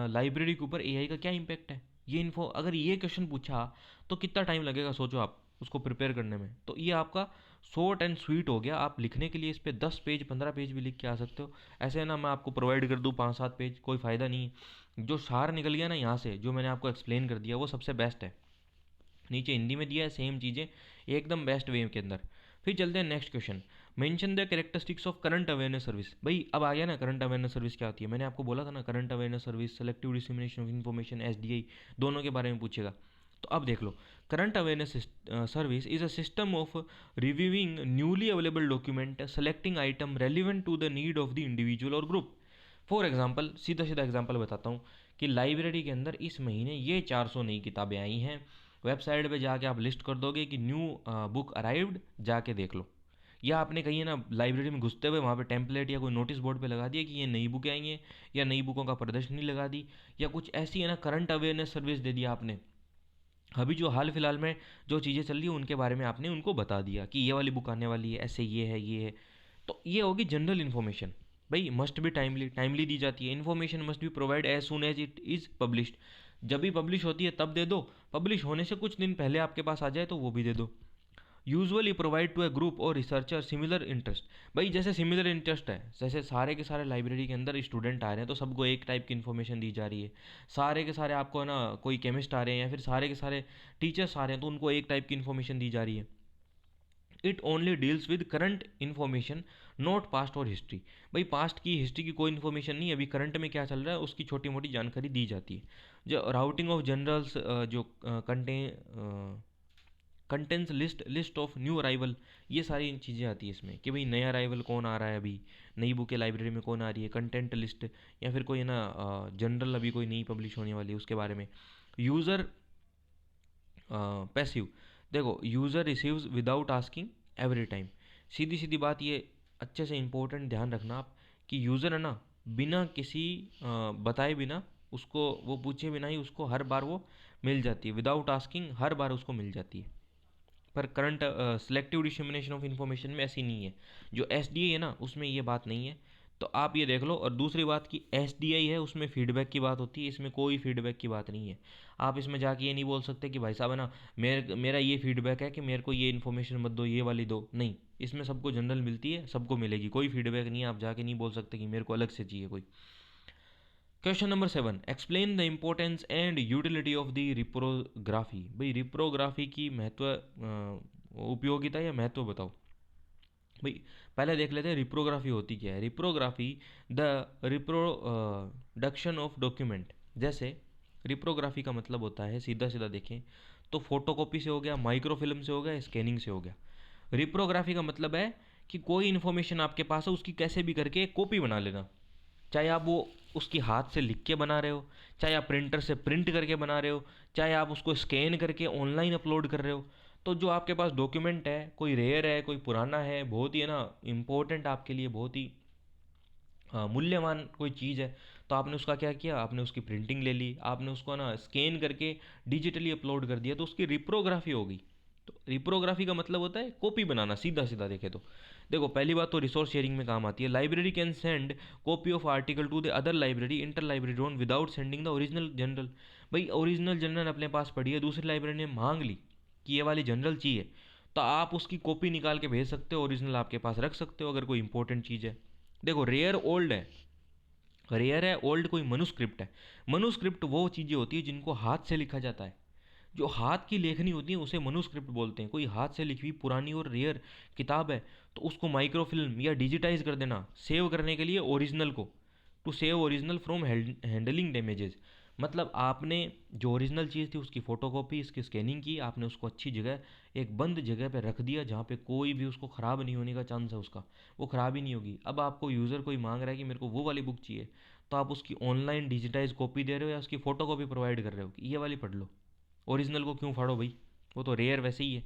लाइब्रेरी के ऊपर एआई का क्या इम्पैक्ट है, ये इन्फो अगर ये क्वेश्चन पूछा तो कितना टाइम लगेगा सोचो आप उसको प्रिपेयर करने में। तो ये आपका शॉर्ट एंड स्वीट हो गया, आप लिखने के लिए इस पर 10 पेज 15 पेज भी लिख के आ सकते हो। ऐसे है ना, मैं आपको प्रोवाइड कर दूँ 5 7 पेज, कोई फ़ायदा नहीं है। जो सार निकल गया ना यहाँ से, जो मैंने आपको एक्सप्लेन कर दिया, वो सबसे बेस्ट है। नीचे हिंदी में दिया है सेम चीज़ें, एकदम बेस्ट वे के अंदर। फिर चलते हैं next question, mention the characteristics of current awareness service. भाई अब आ गया ना करंट अवेयरनेस सर्विस क्या होती है, मैंने आपको बोला था ना, current awareness service, selective dissemination of information, SDI, दोनों के बारे में पूछेगा। तो अब देख लो, current awareness service is a system of reviewing newly available document, selecting item relevant to the need of the individual और ग्रुप। फॉर एग्जाम्पल, सीधा सीधा एग्जाम्पल बताता हूँ कि लाइब्रेरी के अंदर इस महीने ये 400 नई किताबें आई हैं, वेबसाइट पे जाके आप लिस्ट कर दोगे कि न्यू बुक अराइव्ड, जाके देख लो। या आपने कहीं है ना लाइब्रेरी में घुसते हुए वहाँ पे टेम्पलेट या कोई नोटिस बोर्ड पे लगा दिया कि ये नई बुकें आई हैं, या नई बुकों का प्रदर्शनी लगा दी, या कुछ ऐसी है ना करंट अवेयरनेस सर्विस दे दिया आपने, अभी जो हाल फिलहाल में जो चीज़ें चल रही है उनके बारे में आपने उनको बता दिया कि ये वाली बुक आने वाली है, ऐसे ये है ये है। तो ये होगी जनरल इन्फॉर्मेशन। भाई मस्ट भी टाइमली टाइमली दी जाती है, इन्फॉर्मेशन मस्ट भी provide as soon as it is published. जब भी पब्लिश होती है तब दे दो, पब्लिश होने से कुछ दिन पहले आपके पास आ जाए तो वो भी दे दो। Usually provide to a group और रिसर्चर सिमिलर इंटरेस्ट। भाई जैसे सिमिलर इंटरेस्ट है, जैसे सारे के सारे लाइब्रेरी के अंदर स्टूडेंट आ रहे हैं तो सबको एक टाइप की इन्फॉर्मेशन दी जा रही है। सारे के सारे आपको है ना, कोई केमिस्ट आ रहे हैं या फिर सारे के सारे टीचर्स आ रहे हैं तो उनको एक टाइप की इन्फॉर्मेशन दी जा रही है। It only deals with current information, not past और हिस्ट्री। भाई पास्ट की हिस्ट्री की कोई इन्फॉर्मेशन नहीं, अभी करंट में क्या चल रहा है उसकी छोटी मोटी जानकारी दी जाती है। जो राउटिंग ऑफ जनरल्स, जो contain contents list, list of new arrival, ये सारी चीज़ें आती है इसमें कि भाई नया अराइवल कौन आ रहा है, अभी नई बुकें लाइब्रेरी में कौन आ रही है, कंटेंट लिस्ट, या फिर कोई है ना जनरल अभी कोई नई पब्लिश होने वाली है उसके बारे में। यूज़र पैसिव, देखो user receives without asking every time. सीधी सीधी बात ये अच्छे से इंपॉर्टेंट ध्यान रखना आप, कि यूज़र है ना बिना किसी बताए बिना, उसको वो पूछे बिना ही उसको हर बार वो मिल जाती है, विदाउट आस्किंग हर बार उसको मिल जाती है। पर current selective dissemination of information में ऐसी नहीं है। जो एस डी आई है ना उसमें ये बात नहीं है। तो आप ये देख लो। और दूसरी बात की एस डी आई है उसमें फीडबैक की बात होती है, इसमें कोई फीडबैक की बात नहीं है। आप इसमें जाके ये नहीं बोल सकते कि भाई साहब है ना, मेरा ये फीडबैक है कि मेरे को ये इन्फॉर्मेशन मत दो, ये वाली दो, नहीं। इसमें सबको जनरल मिलती है, सबको मिलेगी, कोई फीडबैक नहीं है। आप जाके नहीं बोल सकते कि मेरे को अलग से चाहिए कोई। Question number 7, explain the importance and utility of the reprography. भाई रिप्रोग्राफी की महत्व, उपयोगिता या महत्व बताओ। भाई पहले देख लेते हैं रिप्रोग्राफी होती क्या है। रिप्रोग्राफी द रिप्रोडक्शन ऑफ डॉक्यूमेंट। जैसे रिप्रोग्राफी का मतलब होता है, सीधा सीधा देखें तो फोटोकॉपी से हो गया, माइक्रोफिल्म से हो गया, स्कैनिंग से हो गया। रिप्रोग्राफी का मतलब है कि कोई इन्फॉर्मेशन आपके पास है उसकी कैसे भी करके एक कॉपी बना लेना। चाहे आप वो उसकी हाथ से लिख के बना रहे हो, चाहे आप प्रिंटर से प्रिंट करके बना रहे हो, चाहे आप उसको स्कैन करके ऑनलाइन अपलोड कर रहे हो। तो जो आपके पास डॉक्यूमेंट है, कोई रेयर है, कोई पुराना है, बहुत ही है ना इम्पोर्टेंट आपके लिए, बहुत ही मूल्यवान कोई चीज़ है, तो आपने उसका क्या किया, आपने उसकी प्रिंटिंग ले ली, आपने उसको ना स्कैन करके डिजिटली अपलोड कर दिया, तो उसकी रिप्रोग्राफी हो गई। तो रिप्रोग्राफी का मतलब होता है कॉपी बनाना, सीधा सीधा देखे तो। देखो पहली बात तो रिसोर्स शेयरिंग में काम आती है। Library can send copy of article to the other library inter library loan without sending the original general. भाई ओरिजिनल जनरल अपने पास पड़ी है, दूसरी लाइब्रेरी ने मांग ली कि ये वाली जनरल चाहिए, तो आप उसकी कॉपी निकाल के भेज सकते हो, ओरिजिनल आपके पास रख सकते हो अगर कोई इंपॉर्टेंट चीज़ है। देखो रेयर ओल्ड है, रेयर है ओल्ड कोई मनुस्क्रिप्ट है। मनुस्क्रिप्ट वो चीज़ें होती है जिनको हाथ से लिखा जाता है, जो हाथ की लेखनी होती है उसे मनुस्क्रिप्ट बोलते हैं। कोई हाथ से लिखी हुई पुरानी और रेयर किताब है तो उसको माइक्रोफिल्म या डिजिटाइज कर देना, सेव करने के लिए ओरिजिनल को, to save original from handling damages. मतलब आपने जो ओरिजिनल चीज़ थी उसकी फ़ोटोकॉपी, इसकी स्कैनिंग की, आपने उसको अच्छी जगह, एक बंद जगह पे रख दिया जहाँ पे कोई भी उसको ख़राब नहीं होने का चांस है, उसका वो ख़राब ही नहीं होगी। अब आपको यूज़र कोई मांग रहा है कि मेरे को वो वाली बुक चाहिए, तो आप उसकी ऑनलाइन डिजिटाइज कॉपी दे रहे हो या उसकी फ़ोटोकॉपी प्रोवाइड कर रहे हो कि ये वाली पढ़ लो, ओरिजिनल को क्यों फाड़ो भाई, वो तो रेयर वैसे ही है।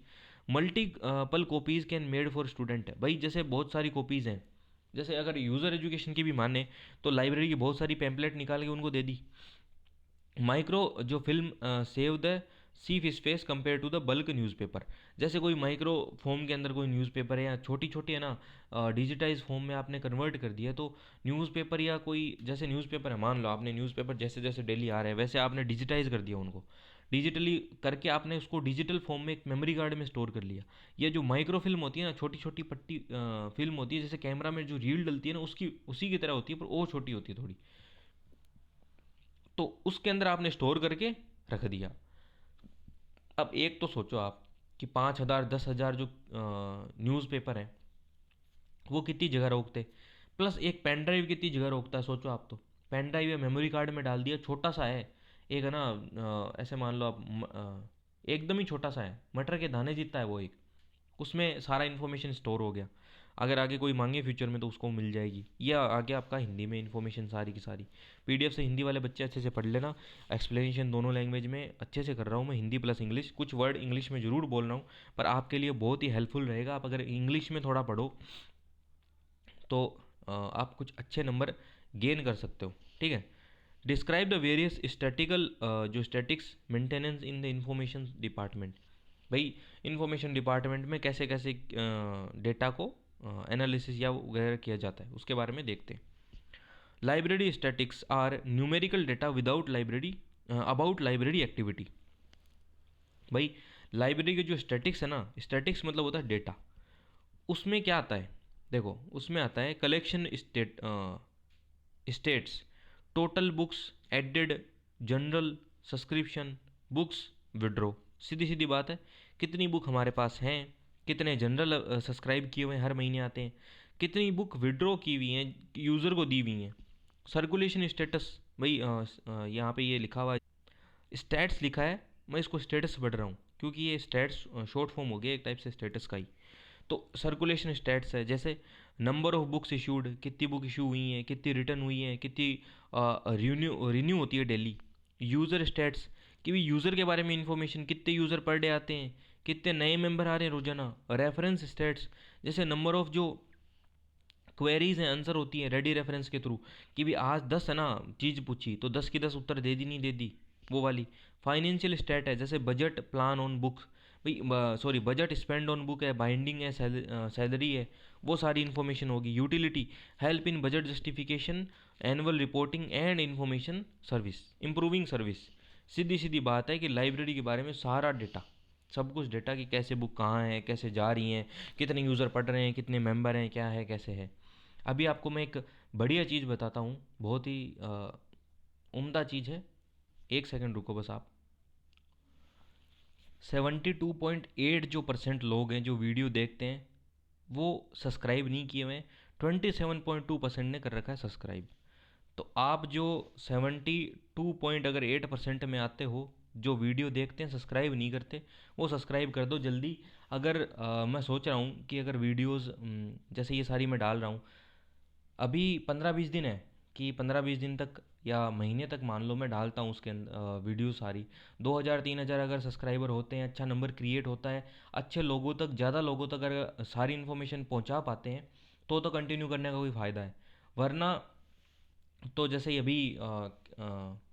Multiple copies can made for student है। भाई जैसे बहुत सारी कॉपीज़ हैं, जैसे अगर यूज़र एजुकेशन की भी माने तो लाइब्रेरी की बहुत सारी पैम्पलेट निकाल के उनको दे दी। माइक्रो जो film save the shelf space compare to the bulk newspaper. जैसे कोई माइक्रो फॉर्म के अंदर कोई न्यूज़पेपर है या छोटी छोटी है ना डिजिटाइज फॉर्म में आपने कन्वर्ट कर दिया, तो न्यूज़पेपर या कोई जैसे न्यूज़पेपर है, मान लो आपने न्यूज़पेपर जैसे जैसे डेली आ रहे हैं वैसे आपने डिजिटाइज कर दिया उनको, डिजिटली करके आपने उसको डिजिटल फॉर्म में एक मेमोरी कार्ड में स्टोर कर लिया। ये जो माइक्रो फिल्म होती है ना, छोटी छोटी पट्टी फिल्म होती है, जैसे कैमरा में जो रील डलती है ना उसकी उसी की तरह होती है, पर वो छोटी होती है थोड़ी, तो उसके अंदर आपने स्टोर करके रख दिया। अब एक तो सोचो आप कि 5,000 10,000 जो न्यूज़पेपर हैं वो कितनी जगह रोकते, प्लस एक पेन ड्राइव कितनी जगह रोकता है सोचो आप। तो पेन ड्राइव या मेमोरी कार्ड में डाल दिया, छोटा सा है, एक है ना ऐसे मान लो आप एकदम ही छोटा सा है, मटर के दाने जितना है वो एक, उसमें सारा इन्फॉर्मेशन स्टोर हो गया। अगर आगे कोई मांगे फ्यूचर में तो उसको मिल जाएगी। या आगे आपका हिंदी में इन्फॉर्मेशन सारी की सारी पीडीएफ से, हिंदी वाले बच्चे अच्छे से पढ़ लेना, एक्सप्लेनेशन दोनों लैंग्वेज में अच्छे से कर रहा हूँ मैं, हिंदी प्लस इंग्लिश, कुछ वर्ड इंग्लिश में ज़रूर बोल रहा हूँ, पर आपके लिए बहुत ही हेल्पफुल रहेगा। आप अगर इंग्लिश में थोड़ा पढ़ो तो आप कुछ अच्छे नंबर गेन कर सकते हो, ठीक है। डिस्क्राइब द वेरियस स्टैटिकल जो statics maintenance in the information department. भाई इंफॉर्मेशन डिपार्टमेंट में कैसे कैसे डेटा को एनालिसिस या वगैरह किया जाता है उसके बारे में देखते हैं। Library statics are numerical data without library about library activity. भाई लाइब्रेरी के जो स्टैटिक्स है ना, स्टैटिक्स मतलब होता है डेटा, उसमें क्या आता है, देखो उसमें आता है collection states, total books added, journal, subscription, books withdraw. सीधी सीधी बात है, कितनी बुक हमारे पास हैं, कितने जनरल सब्सक्राइब किए हुए हैं हर महीने आते हैं, कितनी बुक विड्रॉ की हुई हैं यूज़र को दी हुई हैं। सर्कुलेशन स्टेटस, भाई यहाँ पे ये लिखा हुआ स्टैट्स लिखा है, मैं इसको स्टेटस पढ़ रहा हूँ क्योंकि ये स्टैट्स शॉर्ट फॉर्म हो गया एक टाइप से स्टेटस का ही। तो सर्कुलेशन स्टैट्स है, जैसे नंबर ऑफ बुक्स इशूड, कितनी बुक इशू हुई हैं, कितनी रिटर्न हुई हैं, कितनी रिन्यू होती है डेली। यूज़र स्टैट्स कि भी यूज़र के बारे में इंफॉर्मेशन, कितने यूज़र पर डे आते हैं, कितने नए मेंबर आ रहे हैं रोजाना। रेफरेंस स्टैट्स, जैसे नंबर ऑफ जो क्वेरीज हैं आंसर होती है रेडी रेफरेंस के थ्रू, कि भी आज 10 है ना चीज़ पूछी तो 10 की 10 उत्तर दे दी नहीं दे दी, वो वाली। फाइनेंशियल स्टेट है, जैसे बजट प्लान ऑन बुक, भाई sorry budget spend on book है, बाइंडिंग है, सैलरी है, वो सारी इन्फॉर्मेशन होगी। Utility, help in budget justification, annual reporting and information service, improving service. सीधी सीधी बात है कि लाइब्रेरी के बारे में सारा डेटा, सब कुछ डेटा, कि कैसे बुक कहाँ है, कैसे जा रही हैं, कितने यूज़र पढ़ रहे हैं, कितने मेंबर हैं, क्या है कैसे है। अभी आपको मैं एक बढ़िया चीज़ बताता हूँ, बहुत ही उम्दा चीज़ है, एक सेकंड रुको बस आप। 72.8 जो परसेंट लोग हैं जो वीडियो देखते हैं वो सब्सक्राइब नहीं किए हुए हैं, 27.2% ने कर रखा है सब्सक्राइब। तो आप जो 72.8% में आते हो, जो वीडियो देखते हैं सब्सक्राइब नहीं करते, वो सब्सक्राइब कर दो जल्दी। अगर मैं सोच रहा हूँ कि अगर वीडियोस जैसे ये सारी मैं डाल रहा हूँ, अभी 15-20 दिन है, कि 15-20 दिन तक या महीने तक मान लो मैं डालता हूँ उसके अंदर वीडियो सारी, 2,000 3,000 अगर सब्सक्राइबर होते हैं, अच्छा नंबर क्रिएट होता है, अच्छे लोगों तक, ज़्यादा लोगों तक अगर सारी इन्फॉर्मेशन पहुँचा पाते हैं तो कंटिन्यू करने का कोई फ़ायदा है। वरना तो जैसे ही अभी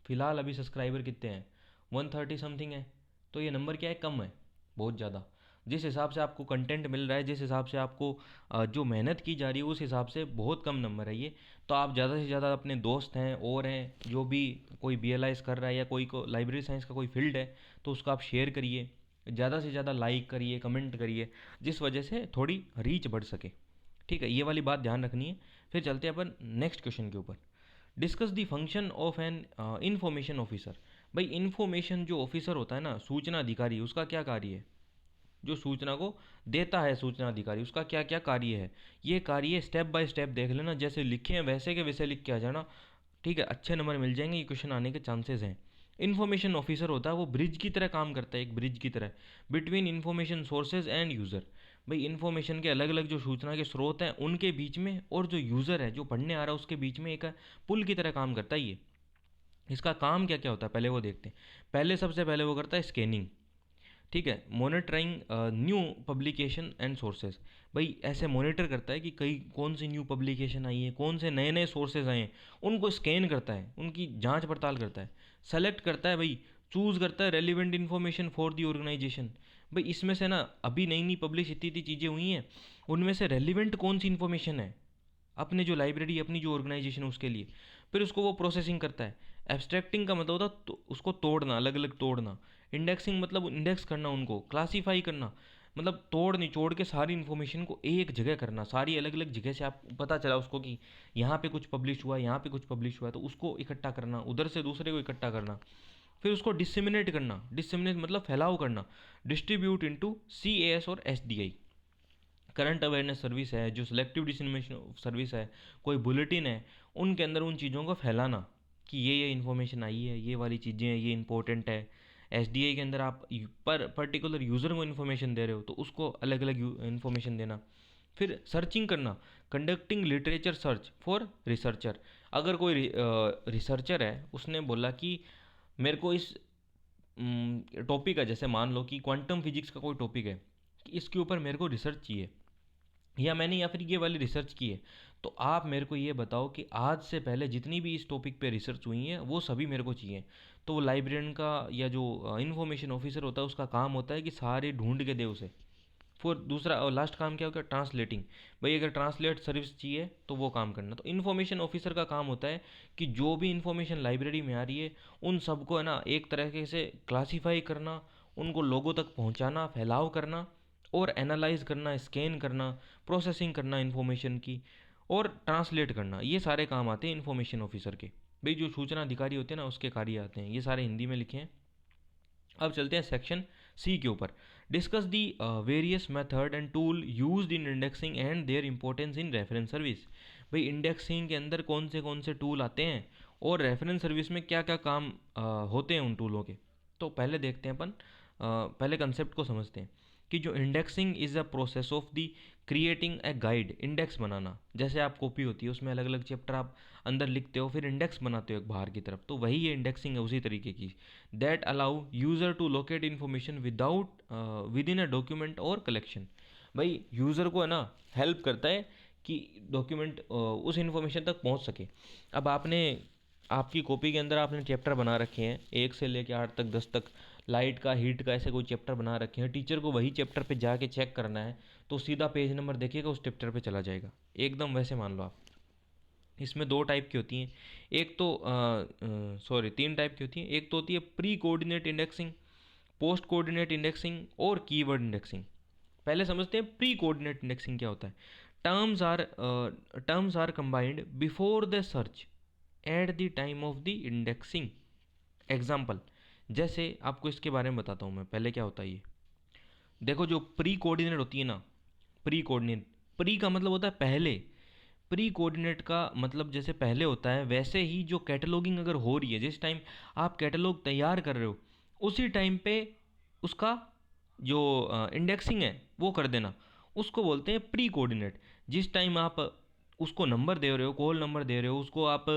फ़िलहाल अभी सब्सक्राइबर कितने हैं, 130 समथिंग है, तो ये नंबर क्या है, कम है बहुत ज़्यादा। जिस हिसाब से आपको कंटेंट मिल रहा है, जिस हिसाब से आपको जो मेहनत की जा रही है, उस हिसाब से बहुत कम नंबर है ये। तो आप ज़्यादा से ज़्यादा अपने दोस्त हैं और हैं जो भी कोई BLIS कर रहा है या कोई को लाइब्रेरी साइंस का कोई फील्ड है, तो उसको आप शेयर करिए, ज़्यादा से ज़्यादा लाइक करिए, कमेंट करिए, जिस वजह से थोड़ी रीच बढ़ सके, ठीक है। ये वाली बात ध्यान रखनी है। फिर चलते हैं अपन नेक्स्ट क्वेश्चन के ऊपर। Discuss the function of an information officer. भाई इंफॉर्मेशन जो ऑफिसर होता है ना, सूचना अधिकारी, उसका क्या कार्य है, जो सूचना को देता है सूचना अधिकारी, उसका क्या क्या कार्य है। ये कार्य स्टेप बाय स्टेप देख लेना, जैसे लिखे हैं वैसे के वैसे लिख के आ जाना, ठीक है, अच्छे नंबर मिल जाएंगे, ये क्वेश्चन आने के चांसेस हैं। इन्फॉर्मेशन ऑफिसर होता है वो ब्रिज की तरह काम करता है, एक ब्रिज की तरह, between information sources end user. भाई इन्फॉर्मेशन के अलग अलग जो सूचना के स्रोत हैं उनके बीच में, और जो यूज़र है जो पढ़ने आ रहा है उसके बीच में एक पुल की तरह काम करता है ये। इसका काम क्या क्या होता है पहले वो देखते हैं। पहले सबसे पहले वो करता है स्कैनिंग, ठीक है। Monitoring new publication and sources, भाई ऐसे मॉनिटर करता है कि कई कौन सी न्यू पब्लिकेशन आई है, कौन से नए नए सोर्सेज आए हैं, उनको स्कैन करता है, उनकी जांच पड़ताल करता है, सेलेक्ट करता है भाई, चूज़ करता है relevant information for the organization. भाई इसमें से ना अभी नई नई पब्लिश इतनी इतनी चीज़ें हुई हैं, उनमें से रेलिवेंट कौन सी इन्फॉर्मेशन है अपने जो लाइब्रेरी, अपनी जो ऑर्गेनाइजेशन है उसके लिए, फिर उसको वो प्रोसेसिंग करता है। एब्स्ट्रैक्टिंग का मतलब होता है तो उसको तोड़ना, अलग अलग तोड़ना। इंडेक्सिंग मतलब इंडेक्स करना, उनको क्लासीफाई करना, मतलब तोड़ निचोड़ के सारी इन्फॉर्मेशन को एक जगह करना, सारी अलग अलग जगह से आप पता चला उसको कि यहाँ पे कुछ पब्लिश हुआ है, यहाँ पे कुछ पब्लिश हुआ है, तो उसको इकट्ठा करना, उधर से दूसरे को इकट्ठा करना, फिर उसको डिसमिनेट करना। डिसमिनेट मतलब फैलाव करना, डिस्ट्रीब्यूट इनटू CAS और SDI। करंट अवेयरनेस सर्विस है, जो सिलेक्टिव डिसमिनेशन सर्विस है, कोई बुलेटिन है, उनके अंदर उन चीज़ों को फैलाना कि ये इन्फॉर्मेशन आई है, ये वाली चीज़ें हैं, ये इंपॉर्टेंट है। SDI के अंदर आप पर पर्टिकुलर यूज़र को इन्फॉर्मेशन दे रहे हो तो उसको अलग अलग इन्फॉर्मेशन देना। फिर सर्चिंग करना, conducting literature search for researcher. अगर कोई रिसर्चर है, उसने बोला कि मेरे को इस टॉपिक है, जैसे मान लो कि क्वांटम फिजिक्स का कोई टॉपिक है, कि इसके ऊपर मेरे को रिसर्च चाहिए, या फिर ये वाली रिसर्च की है, तो आप मेरे को ये बताओ कि आज से पहले जितनी भी इस टॉपिक पे रिसर्च हुई है वो सभी मेरे को चाहिए। तो वो लाइब्रेरियन का या जो इन्फॉर्मेशन ऑफिसर होता है उसका काम होता है कि सारे ढूंढ के दे उसे। फिर दूसरा और लास्ट काम क्या होगा, ट्रांसलेटिंग। भाई अगर ट्रांसलेट सर्विस चाहिए तो वो काम करना। तो इन्फॉर्मेशन ऑफिसर का काम होता है कि जो भी इन्फॉर्मेशन लाइब्रेरी में आ रही है उन सबको है ना एक तरीके से क्लासीफाई करना, उनको लोगों तक पहुंचाना, फैलाव करना, और एनालाइज करना, स्कैन करना, प्रोसेसिंग करना इन्फॉर्मेशन की, और ट्रांसलेट करना। ये सारे काम आते हैं इन्फॉर्मेशन ऑफिसर के। भाई जो सूचना अधिकारी होते हैं ना उसके कार्य आते हैं, ये सारे हिंदी में लिखे हैं। अब चलते हैं सेक्शन C के ऊपर। Discuss the various method and tool used in indexing and their importance in reference service. भाई इंडेक्सिंग के अंदर कौन से टूल आते हैं और रेफरेंस सर्विस में क्या क्या काम होते हैं उन टूलों के। तो पहले देखते हैं अपन, पहले कंसेप्ट को समझते हैं कि जो indexing is a process of the creating a guide. Index बनाना, जैसे आप कॉपी होती है उसमें अलग अलग चैप्टर आप अंदर लिखते हो, फिर इंडेक्स बनाते हो एक बाहर की तरफ, तो वही ये इंडेक्सिंग है उसी तरीके की। That allow user to locate information without with in a document और कलेक्शन। भाई यूज़र को है ना हेल्प करता है कि डॉक्यूमेंट उस इन्फॉर्मेशन तक पहुंच सके। अब आपने आपकी कॉपी के अंदर आपने चैप्टर बना रखे हैं 1 से लेकर 8 तक, 10 तक, लाइट का, हीट का, ऐसे कोई चैप्टर बना रखे हैं। टीचर को वही चैप्टर पे जाके चेक करना है तो सीधा पेज नंबर देखिएगा उस चैप्टर पे चला जाएगा एकदम। वैसे मान लो आप, इसमें 2 टाइप की होती हैं। एक तो सॉरी 3 टाइप की होती हैं। एक तो होती है pre coordinate indexing, post coordinate indexing और कीवर्ड इंडेक्सिंग। पहले समझते हैं प्री कोऑर्डिनेट इंडेक्सिंग क्या होता है। Terms are combined before the search at the time of the indexing. Example, जैसे आपको इसके बारे में बताता हूँ मैं, पहले क्या होता है ये देखो। जो प्री कोऑर्डिनेट होती है ना, प्री कोऑर्डिनेट, प्री का मतलब होता है पहले, प्री कोऑर्डिनेट का मतलब जैसे पहले होता है, वैसे ही जो कैटलॉगिंग अगर हो रही है, जिस टाइम आप कैटलॉग तैयार कर रहे हो उसी टाइम पे उसका जो इंडेक्सिंग है वो कर देना, उसको बोलते हैं प्री कोऑर्डिनेट। जिस टाइम आप उसको नंबर दे रहे हो, कॉल नंबर दे रहे हो, उसको आप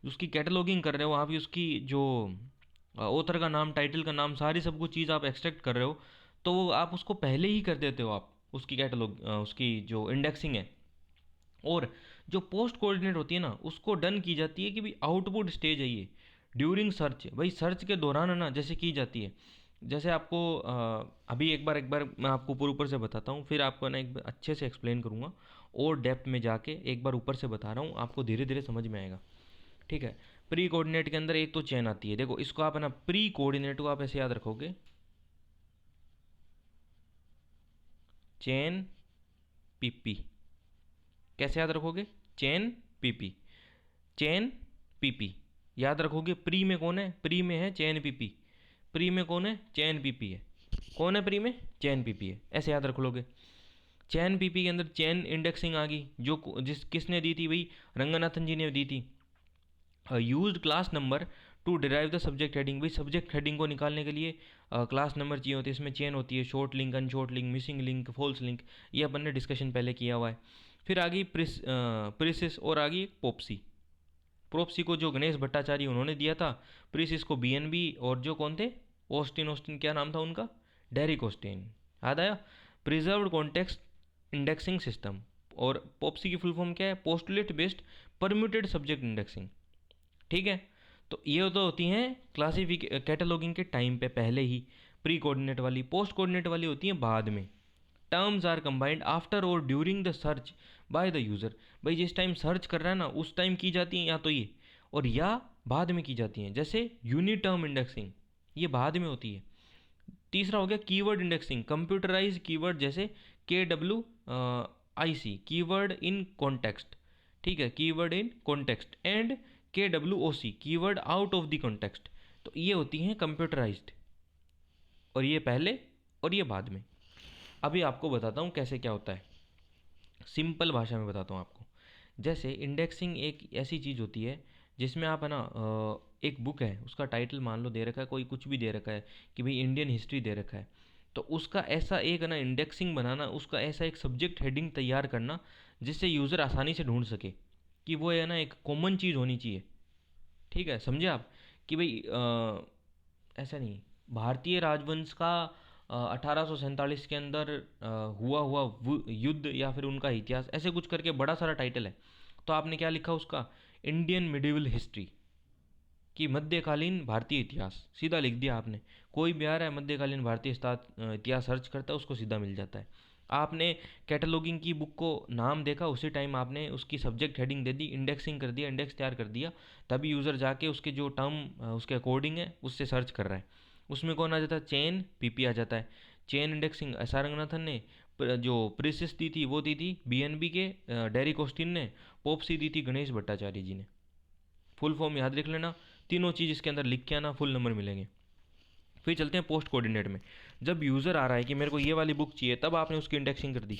उसकी कैटलॉगिंग कर रहे हो, आप उसकी जो ऑथर का नाम, टाइटल का नाम, सारी सब कुछ चीज़ आप एक्सट्रैक्ट कर रहे हो, तो वो आप उसको पहले ही कर देते हो आप उसकी कैटलॉग, उसकी जो इंडेक्सिंग है। और जो पोस्ट कोऑर्डिनेट होती है ना उसको डन की जाती है कि भाई आउटपुट स्टेज है ये ड्यूरिंग सर्च। भाई सर्च के दौरान है ना जैसे की जाती है। जैसे आपको अभी एक बार मैं आपको ऊपर ऊपर से बताता हूँ, फिर आपको ना एक बार अच्छे से एक्सप्लेन करूँगा और डेप्थ में जाके। एक बार ऊपर से बता रहा हूँ, आपको धीरे धीरे समझ में आएगा, ठीक है। प्री कोऑर्डिनेट के अंदर एक तो चेन आती है, देखो इसको आप है ना प्री कोऑर्डिनेट को आप ऐसे याद रखोगे, चेन पीपी। कैसे याद रखोगे, चेन पीपी, चेन पीपी याद रखोगे। प्री में कौन है, प्री में है चेन पीपी, प्री में कौन है, चेन पीपी है। कौन है प्री में, चेन पीपी है, ऐसे याद रख लोगे। चेन पीपी के अंदर चेन इंडेक्सिंग आ गई, जो जिस किसने दी थी भाई, रंगनाथन जी ने दी थी। Used class number two derive the subject heading. भाई सब्जेक्ट हेडिंग को निकालने के लिए क्लास नंबर चाहिए होती है। इसमें चेन होती है, short link, unshort link, missing link, false link, ये अपन ने डिस्कशन पहले किया हुआ है। फिर आ गई प्रिसिस और आ गई पोप्सी। प्रोप्सी को जो गणेश भट्टाचार्य उन्होंने दिया था, प्रिसिस को BNB, और जो कौन थे, ऑस्टिन, ऑस्टिन क्या नाम था उनका, डेरिकोस्टेन, याद आया? Preserved context indexing system. और पॉप्सी की फुल फॉर्म क्या है? Postulate based permuted subject indexing. ठीक है, तो ये तो होती हैं क्लासिफिक कैटलॉगिंग के टाइम पे पहले ही, प्री कोऑर्डिनेट वाली। पोस्ट कोऑर्डिनेट वाली होती है बाद में। टर्म्स आर कंबाइंड आफ्टर और during the search by the user. भाई जिस टाइम सर्च कर रहा है ना उस टाइम की जाती हैं या तो ये, और या बाद में की जाती हैं। जैसे यूनिटर्म इंडेक्सिंग, ये बाद में होती है। तीसरा हो गया कीवर्ड इंडेक्सिंग, कंप्यूटराइज कीवर्ड जैसे KWIC, कीवर्ड इन कॉन्टेक्स्ट। ठीक है, keyword in context. And KWOC, keyword out of the context. तो ये होती हैं कंप्यूटराइज्ड, और ये पहले और ये बाद में। अभी आपको बताता हूँ कैसे क्या होता है, सिंपल भाषा में बताता हूँ आपको। जैसे इंडेक्सिंग एक ऐसी चीज़ होती है जिसमें आप है ना, एक बुक है, उसका टाइटल मान लो दे रखा है, कोई कुछ भी दे रखा है कि भाई इंडियन हिस्ट्री दे रखा है, तो उसका ऐसा एक है ना इंडेक्सिंग बनाना, उसका ऐसा एक सब्जेक्ट हेडिंग तैयार करना जिससे यूज़र आसानी से ढूंढ सके कि वो है ना एक कॉमन चीज़ होनी चाहिए। ठीक है, समझे आप? कि भाई ऐसा नहीं, भारतीय राजवंश का 1847 के अंदर हुआ हुआ युद्ध या फिर उनका इतिहास, ऐसे कुछ करके बड़ा सारा टाइटल है। तो आपने क्या लिखा उसका? इंडियन मिडिवल हिस्ट्री, कि मध्यकालीन भारतीय इतिहास, सीधा लिख दिया आपने। कोई भी आ रहा है मध्यकालीन भारतीय इतिहास सर्च करता है, उसको सीधा मिल जाता है। आपने कैटलॉगिंग की बुक को नाम देखा, उसी टाइम आपने उसकी सब्जेक्ट हेडिंग दे दी, इंडेक्सिंग कर दिया, इंडेक्स तैयार कर दिया, तभी यूज़र जाके उसके जो टर्म उसके अकॉर्डिंग है उससे सर्च कर रहा है। उसमें कौन आ जाता है? चेन, PP आ जाता है। चेन इंडेक्सिंग SR रंगनाथन ने, जो प्रिसिस दी थी वो दी थी BNB के डेरिक ऑस्टिन ने, पोप्सी दी थी गणेश भट्टाचार्य जी ने। फुल फॉर्म याद रख लेना, तीनों चीज़ इसके अंदर लिख के आना, फुल नंबर मिलेंगे। फिर चलते हैं पोस्ट कोऑर्डिनेट में। जब यूज़र आ रहा है कि मेरे को ये वाली बुक चाहिए, तब आपने उसकी इंडेक्सिंग कर दी,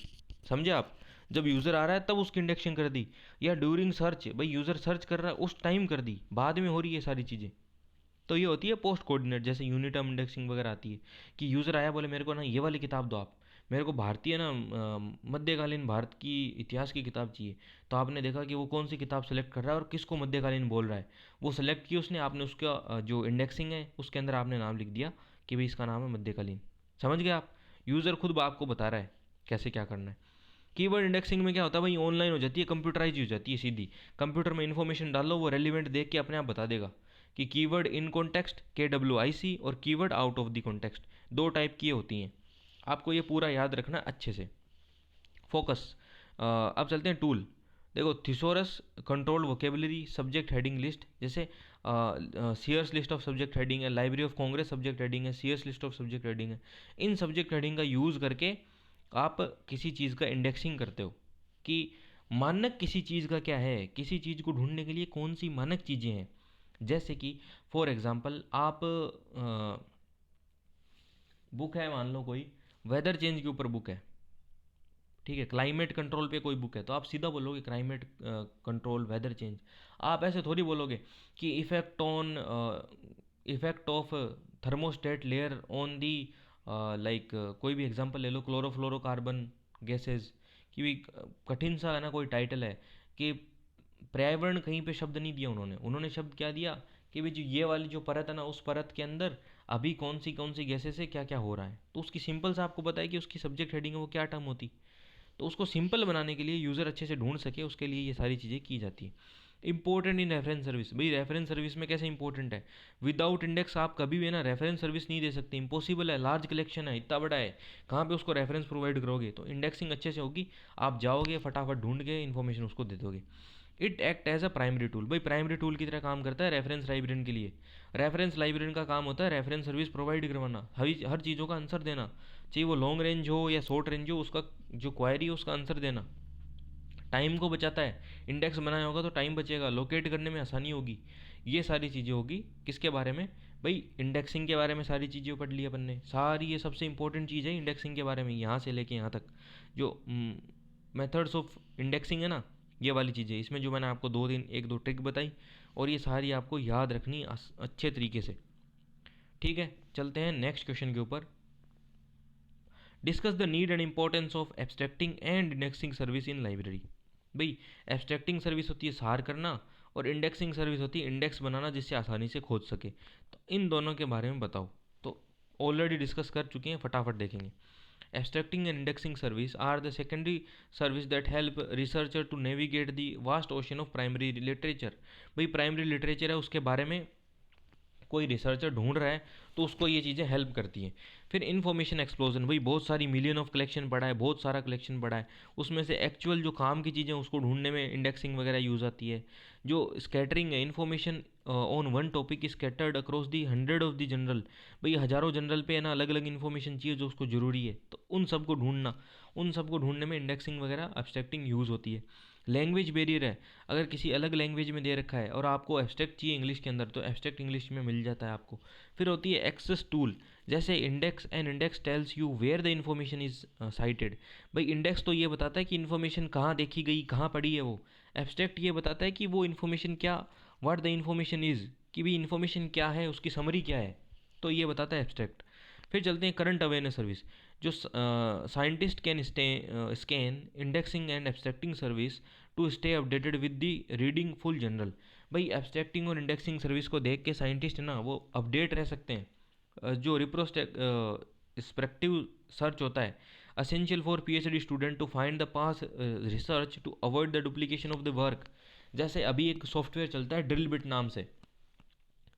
समझे आप? जब यूज़र आ रहा है तब उसकी इंडेक्सिंग कर दी। या ड्यूरिंग सर्च, भाई यूज़र सर्च कर रहा है उस टाइम कर दी, बाद में हो रही है सारी चीज़ें, तो ये होती है पोस्ट कोऑर्डिनेट। जैसे यूनिटर्म इंडेक्सिंग वगैरह आती है कि यूज़र आया, बोले मेरे को ना ये वाली किताब दो आप, मेरे को भारतीय ना मध्यकालीन भारत की इतिहास की किताब चाहिए। तो आपने देखा कि वो कौन सी किताब सेलेक्ट कर रहा है और किसको मध्यकालीन बोल रहा है, वो सेलेक्ट की उसने, आपने उसका जो इंडेक्सिंग है उसके अंदर आपने नाम लिख दिया कि भाई इसका नाम है मध्यकालीन। समझ गए आप? यूज़र खुद आपको बता रहा है कैसे क्या करना है। कीवर्ड इंडेक्सिंग में क्या होता है भाई, ऑनलाइन हो जाती है, कंप्यूटराइज हो जाती है सीधी। कंप्यूटर में इन्फॉर्मेशन डालो, वो रेलिवेंट देख के अपने आप बता देगा कि कीवर्ड इन कॉन्टेक्स्ट KWIC और keyword out of the context, दो टाइप की होती हैं। आपको ये पूरा याद रखना अच्छे से। फोकस। अब चलते हैं टूल। देखो, thesaurus control vocabulary subject heading list, जैसे Sears list of subject heading है, library of Congress subject heading है, Sears list of subject heading है। इन सब्जेक्ट हेडिंग का यूज़ करके आप किसी चीज़ का इंडेक्सिंग करते हो कि मानक किसी चीज़ का क्या है, किसी चीज़ को ढूंढने के लिए कौन सी मानक चीज़ें हैं। जैसे कि फॉर एग्ज़ाम्पल आप बुक है, मान लो कोई वेदर चेंज के ऊपर बुक है, ठीक है, क्लाइमेट कंट्रोल पे कोई बुक है, तो आप सीधा बोलोगे क्लाइमेट कंट्रोल वेदर चेंज। आप ऐसे थोड़ी बोलोगे कि effect of thermostat layer on the, like कोई भी एग्जांपल ले लो, क्लोरोफ्लोरोकार्बन गैसेस की भी। कठिन सा है ना कोई टाइटल है कि पर्यावरण, कहीं पे शब्द नहीं दिया उन्होंने। उन्होंने शब्द क्या दिया कि भाई जो ये वाली जो परत है ना, उस परत के अंदर अभी कौन सी गैसेस है, क्या क्या हो रहा है, तो उसकी सिंपल सा आपको बताया कि उसकी सब्जेक्ट हेडिंग है वो क्या टर्म होती। तो उसको सिंपल बनाने के लिए, यूज़र अच्छे से ढूंढ सके, उसके लिए ये सारी चीज़ें की जाती है। इंपॉर्टेंट इन रेफरेंस सर्विस, भाई रेफरेंस सर्विस में कैसे इंपॉर्टेंट है? विदाउट इंडेक्स आप कभी भी ना रेफरेंस सर्विस नहीं दे सकते, इंपॉसिबल है। लार्ज कलेक्शन है, इतना बड़ा है, कहाँ पे उसको रेफरेंस प्रोवाइड करोगे? तो इंडेक्सिंग अच्छे से होगी, आप जाओगे फटाफट ढूंढ के इन्फॉर्मेशन उसको दे दोगे। It act as a primary tool, भाई प्राइमरी टूल की तरह काम करता है रेफरेंस लाइब्रेरियन के लिए। रेफरेंस लाइब्रेरियन का काम होता है रेफरेंस सर्विस प्रोवाइड करवाना, हर चीज़ों का आंसर देना, चाहिए वो लॉन्ग रेंज हो या शॉर्ट रेंज हो, उसका जो क्वायरी है उसका आंसर देना। टाइम को बचाता है, इंडेक्स बनाया होगा तो टाइम बचेगा, लोकेट करने में आसानी होगी। ये सारी चीज़ें होगी किसके बारे में? भाई इंडेक्सिंग के बारे में सारी चीज़ें पढ़ ली अपन ने सारी। ये सबसे इंपॉर्टेंट चीज़ है इंडेक्सिंग के बारे में, यहाँ से लेके यहाँ तक जो मेथड्स ऑफ इंडेक्सिंग है ना, ये वाली चीज़ें, इसमें जो मैंने आपको एक दो ट्रिक बताई, और ये सारी आपको याद रखनी अच्छे तरीके से। ठीक है, चलते हैं नेक्स्ट क्वेश्चन के ऊपर। Discuss the need and importance of abstracting and indexing service in library. भाई एब्स्ट्रैक्टिंग सर्विस होती है सार करना, और इंडेक्सिंग सर्विस होती है इंडेक्स बनाना जिससे आसानी से खोज सके। तो इन दोनों के बारे में बताओ। तो ऑलरेडी डिस्कस कर चुके हैं, फटाफट देखेंगे। Abstracting and indexing service are the secondary service that help researcher to navigate the vast ocean of primary literature। भाई प्राइमरी लिटरेचर है, उसके बारे में कोई रिसर्चर ढूंढ रहा है तो उसको ये चीज़ें हेल्प करती हैं। फिर इन्फॉर्मेशन एक्सप्लोजन, भाई बहुत सारी मिलियन ऑफ कलेक्शन पड़ा है, बहुत सारा कलेक्शन पड़ा है, उसमें से एक्चुअल जो काम की चीज़ें उसको ढूंढने में इंडेक्सिंग वगैरह यूज़ आती है। जो स्कैटरिंग है, information on one topic is scattered across the hundred of the general, भाई हज़ारों जनरल पे है ना अलग अलग इन्फॉर्मेशन चाहिए जो उसको ज़रूरी है, तो उन सबको ढूंढना, उन सबको ढूंढने में इंडेक्सिंग वगैरह एब्स्ट्रैक्टिंग यूज़ होती है। लैंग्वेज बैरियर है, अगर किसी अलग लैंग्वेज में दे रखा है और आपको एब्स्ट्रैक्ट चाहिए इंग्लिश के अंदर, तो एब्स्ट्रैक्ट इंग्लिश में मिल जाता है आपको। फिर होती है एक्सेस टूल, जैसे index, and index tells you where the information is cited. भाई इंडेक्स तो ये बताता है कि इन्फॉर्मेशन कहाँ देखी गई, कहाँ पड़ी है वो। एब्स्ट्रैक्ट ये बताता है कि वो इन्फॉर्मेशन क्या, व्हाट द इन्फॉर्मेशन इज़, कि भी इन्फॉर्मेशन क्या है, उसकी समरी क्या है, तो ये बताता है एब्स्ट्रैक्ट। फिर चलते हैं करंट अवेयरनेस सर्विस, जो scientist can scan indexing and abstracting service to stay updated with the reading full journal. भाई एब्स्ट्रैक्टिंग और इंडेक्सिंग सर्विस को देख के साइंटिस्ट है ना वो अपडेट रह सकते हैं। जो रिप्रोस्पेक्टिव सर्च होता है, essential for PhD student to find the past research to avoid the duplication of the work. जैसे अभी एक सॉफ्टवेयर चलता है ड्रिल बिट नाम से,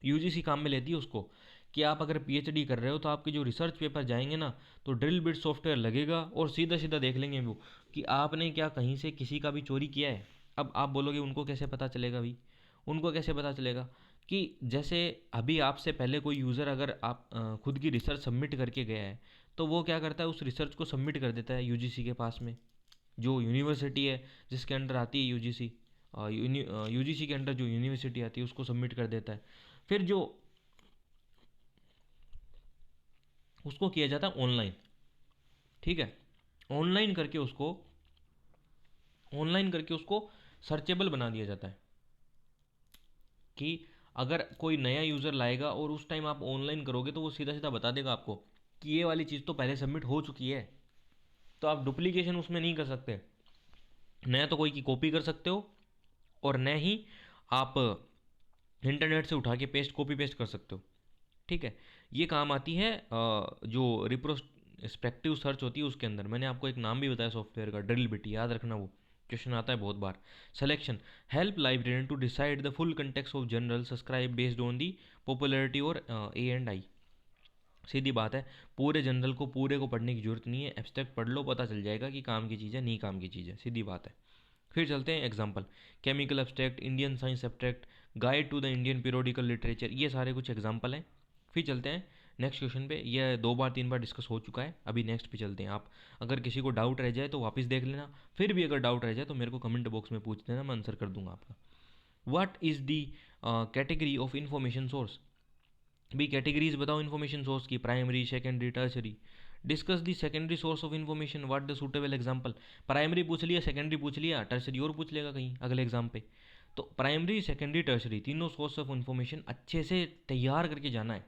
यूजीसी काम में लेती है उसको, कि आप अगर पीएचडी कर रहे हो तो आपके जो रिसर्च पेपर जाएंगे ना, तो ड्रिल बिट सॉफ्टवेयर लगेगा और सीधा सीधा देख लेंगे वो कि आपने क्या कहीं से किसी का भी चोरी किया है। अब आप बोलोगे उनको कैसे पता चलेगा भाई, उनको कैसे पता चलेगा कि जैसे अभी आपसे पहले कोई यूज़र अगर आप खुद की रिसर्च सबमिट करके गया है, तो वो क्या करता है उस रिसर्च को सबमिट कर देता है यूजीसी के पास में, जो यूनिवर्सिटी है जिसके अंडर आती है यूजीसी, यूजीसी के अंडर जो यूनिवर्सिटी आती है उसको सबमिट कर देता है। फिर जो उसको किया जाता है ऑनलाइन, ठीक है, ऑनलाइन करके उसको ऑनलाइन करके उसको सर्चेबल बना दिया जाता है, कि अगर कोई नया यूज़र लाएगा और उस टाइम आप ऑनलाइन करोगे तो वो सीधा सीधा बता देगा आपको कि ये वाली चीज़ तो पहले सबमिट हो चुकी है, तो आप डुप्लीकेशन उसमें नहीं कर सकते, न तो कोई की कॉपी कर सकते हो और न ही आप इंटरनेट से उठा के पेस्ट कॉपी पेस्ट कर सकते हो, ठीक है। ये काम आती है जो रिप्रोस्पेक्टिव सर्च होती है उसके अंदर। मैंने आपको एक नाम भी बताया सॉफ्टवेयर का, ड्रिल बिट, याद रखना, वो क्वेश्चन आता है बहुत बार। Selection help librarian to decide the full context of journal subscribe based on the popularity और ए एंड आई। सीधी बात है, पूरे जनरल को पूरे को पढ़ने की जरूरत नहीं है, एब्स्ट्रैक्ट पढ़ लो, पता चल जाएगा कि काम की चीज़ है नहीं काम की चीज़ है, सीधी बात है। फिर चलते हैं example, chemical abstract, Indian science abstract, guide to the Indian periodical literature, ये सारे कुछ एग्जाम्पल हैं। फिर चलते हैं नेक्स्ट क्वेश्चन पे, ये 2 बार 3 बार डिस्कस हो चुका है, अभी नेक्स्ट पे चलते हैं। आप अगर किसी को डाउट रह जाए तो वापस देख लेना, फिर भी अगर डाउट रह जाए तो मेरे को कमेंट बॉक्स में पूछ देना, मैं आंसर कर दूंगा आपका। What is the category of information source, भी कैटेगरीज बताओ इन्फॉर्मेशन सोर्स की, primary, secondary, tertiary. Discuss the secondary source of information, what the suitable example. Primary पूछ लिया, सेकेंडरी पूछ लिया, टर्सरी और पूछ लेगा कहीं अगले एग्जाम पे। तो प्राइमरी, सेकेंडरी, टर्सरी तीनों सोर्स ऑफ इन्फॉर्मेशन अच्छे से तैयार करके जाना है,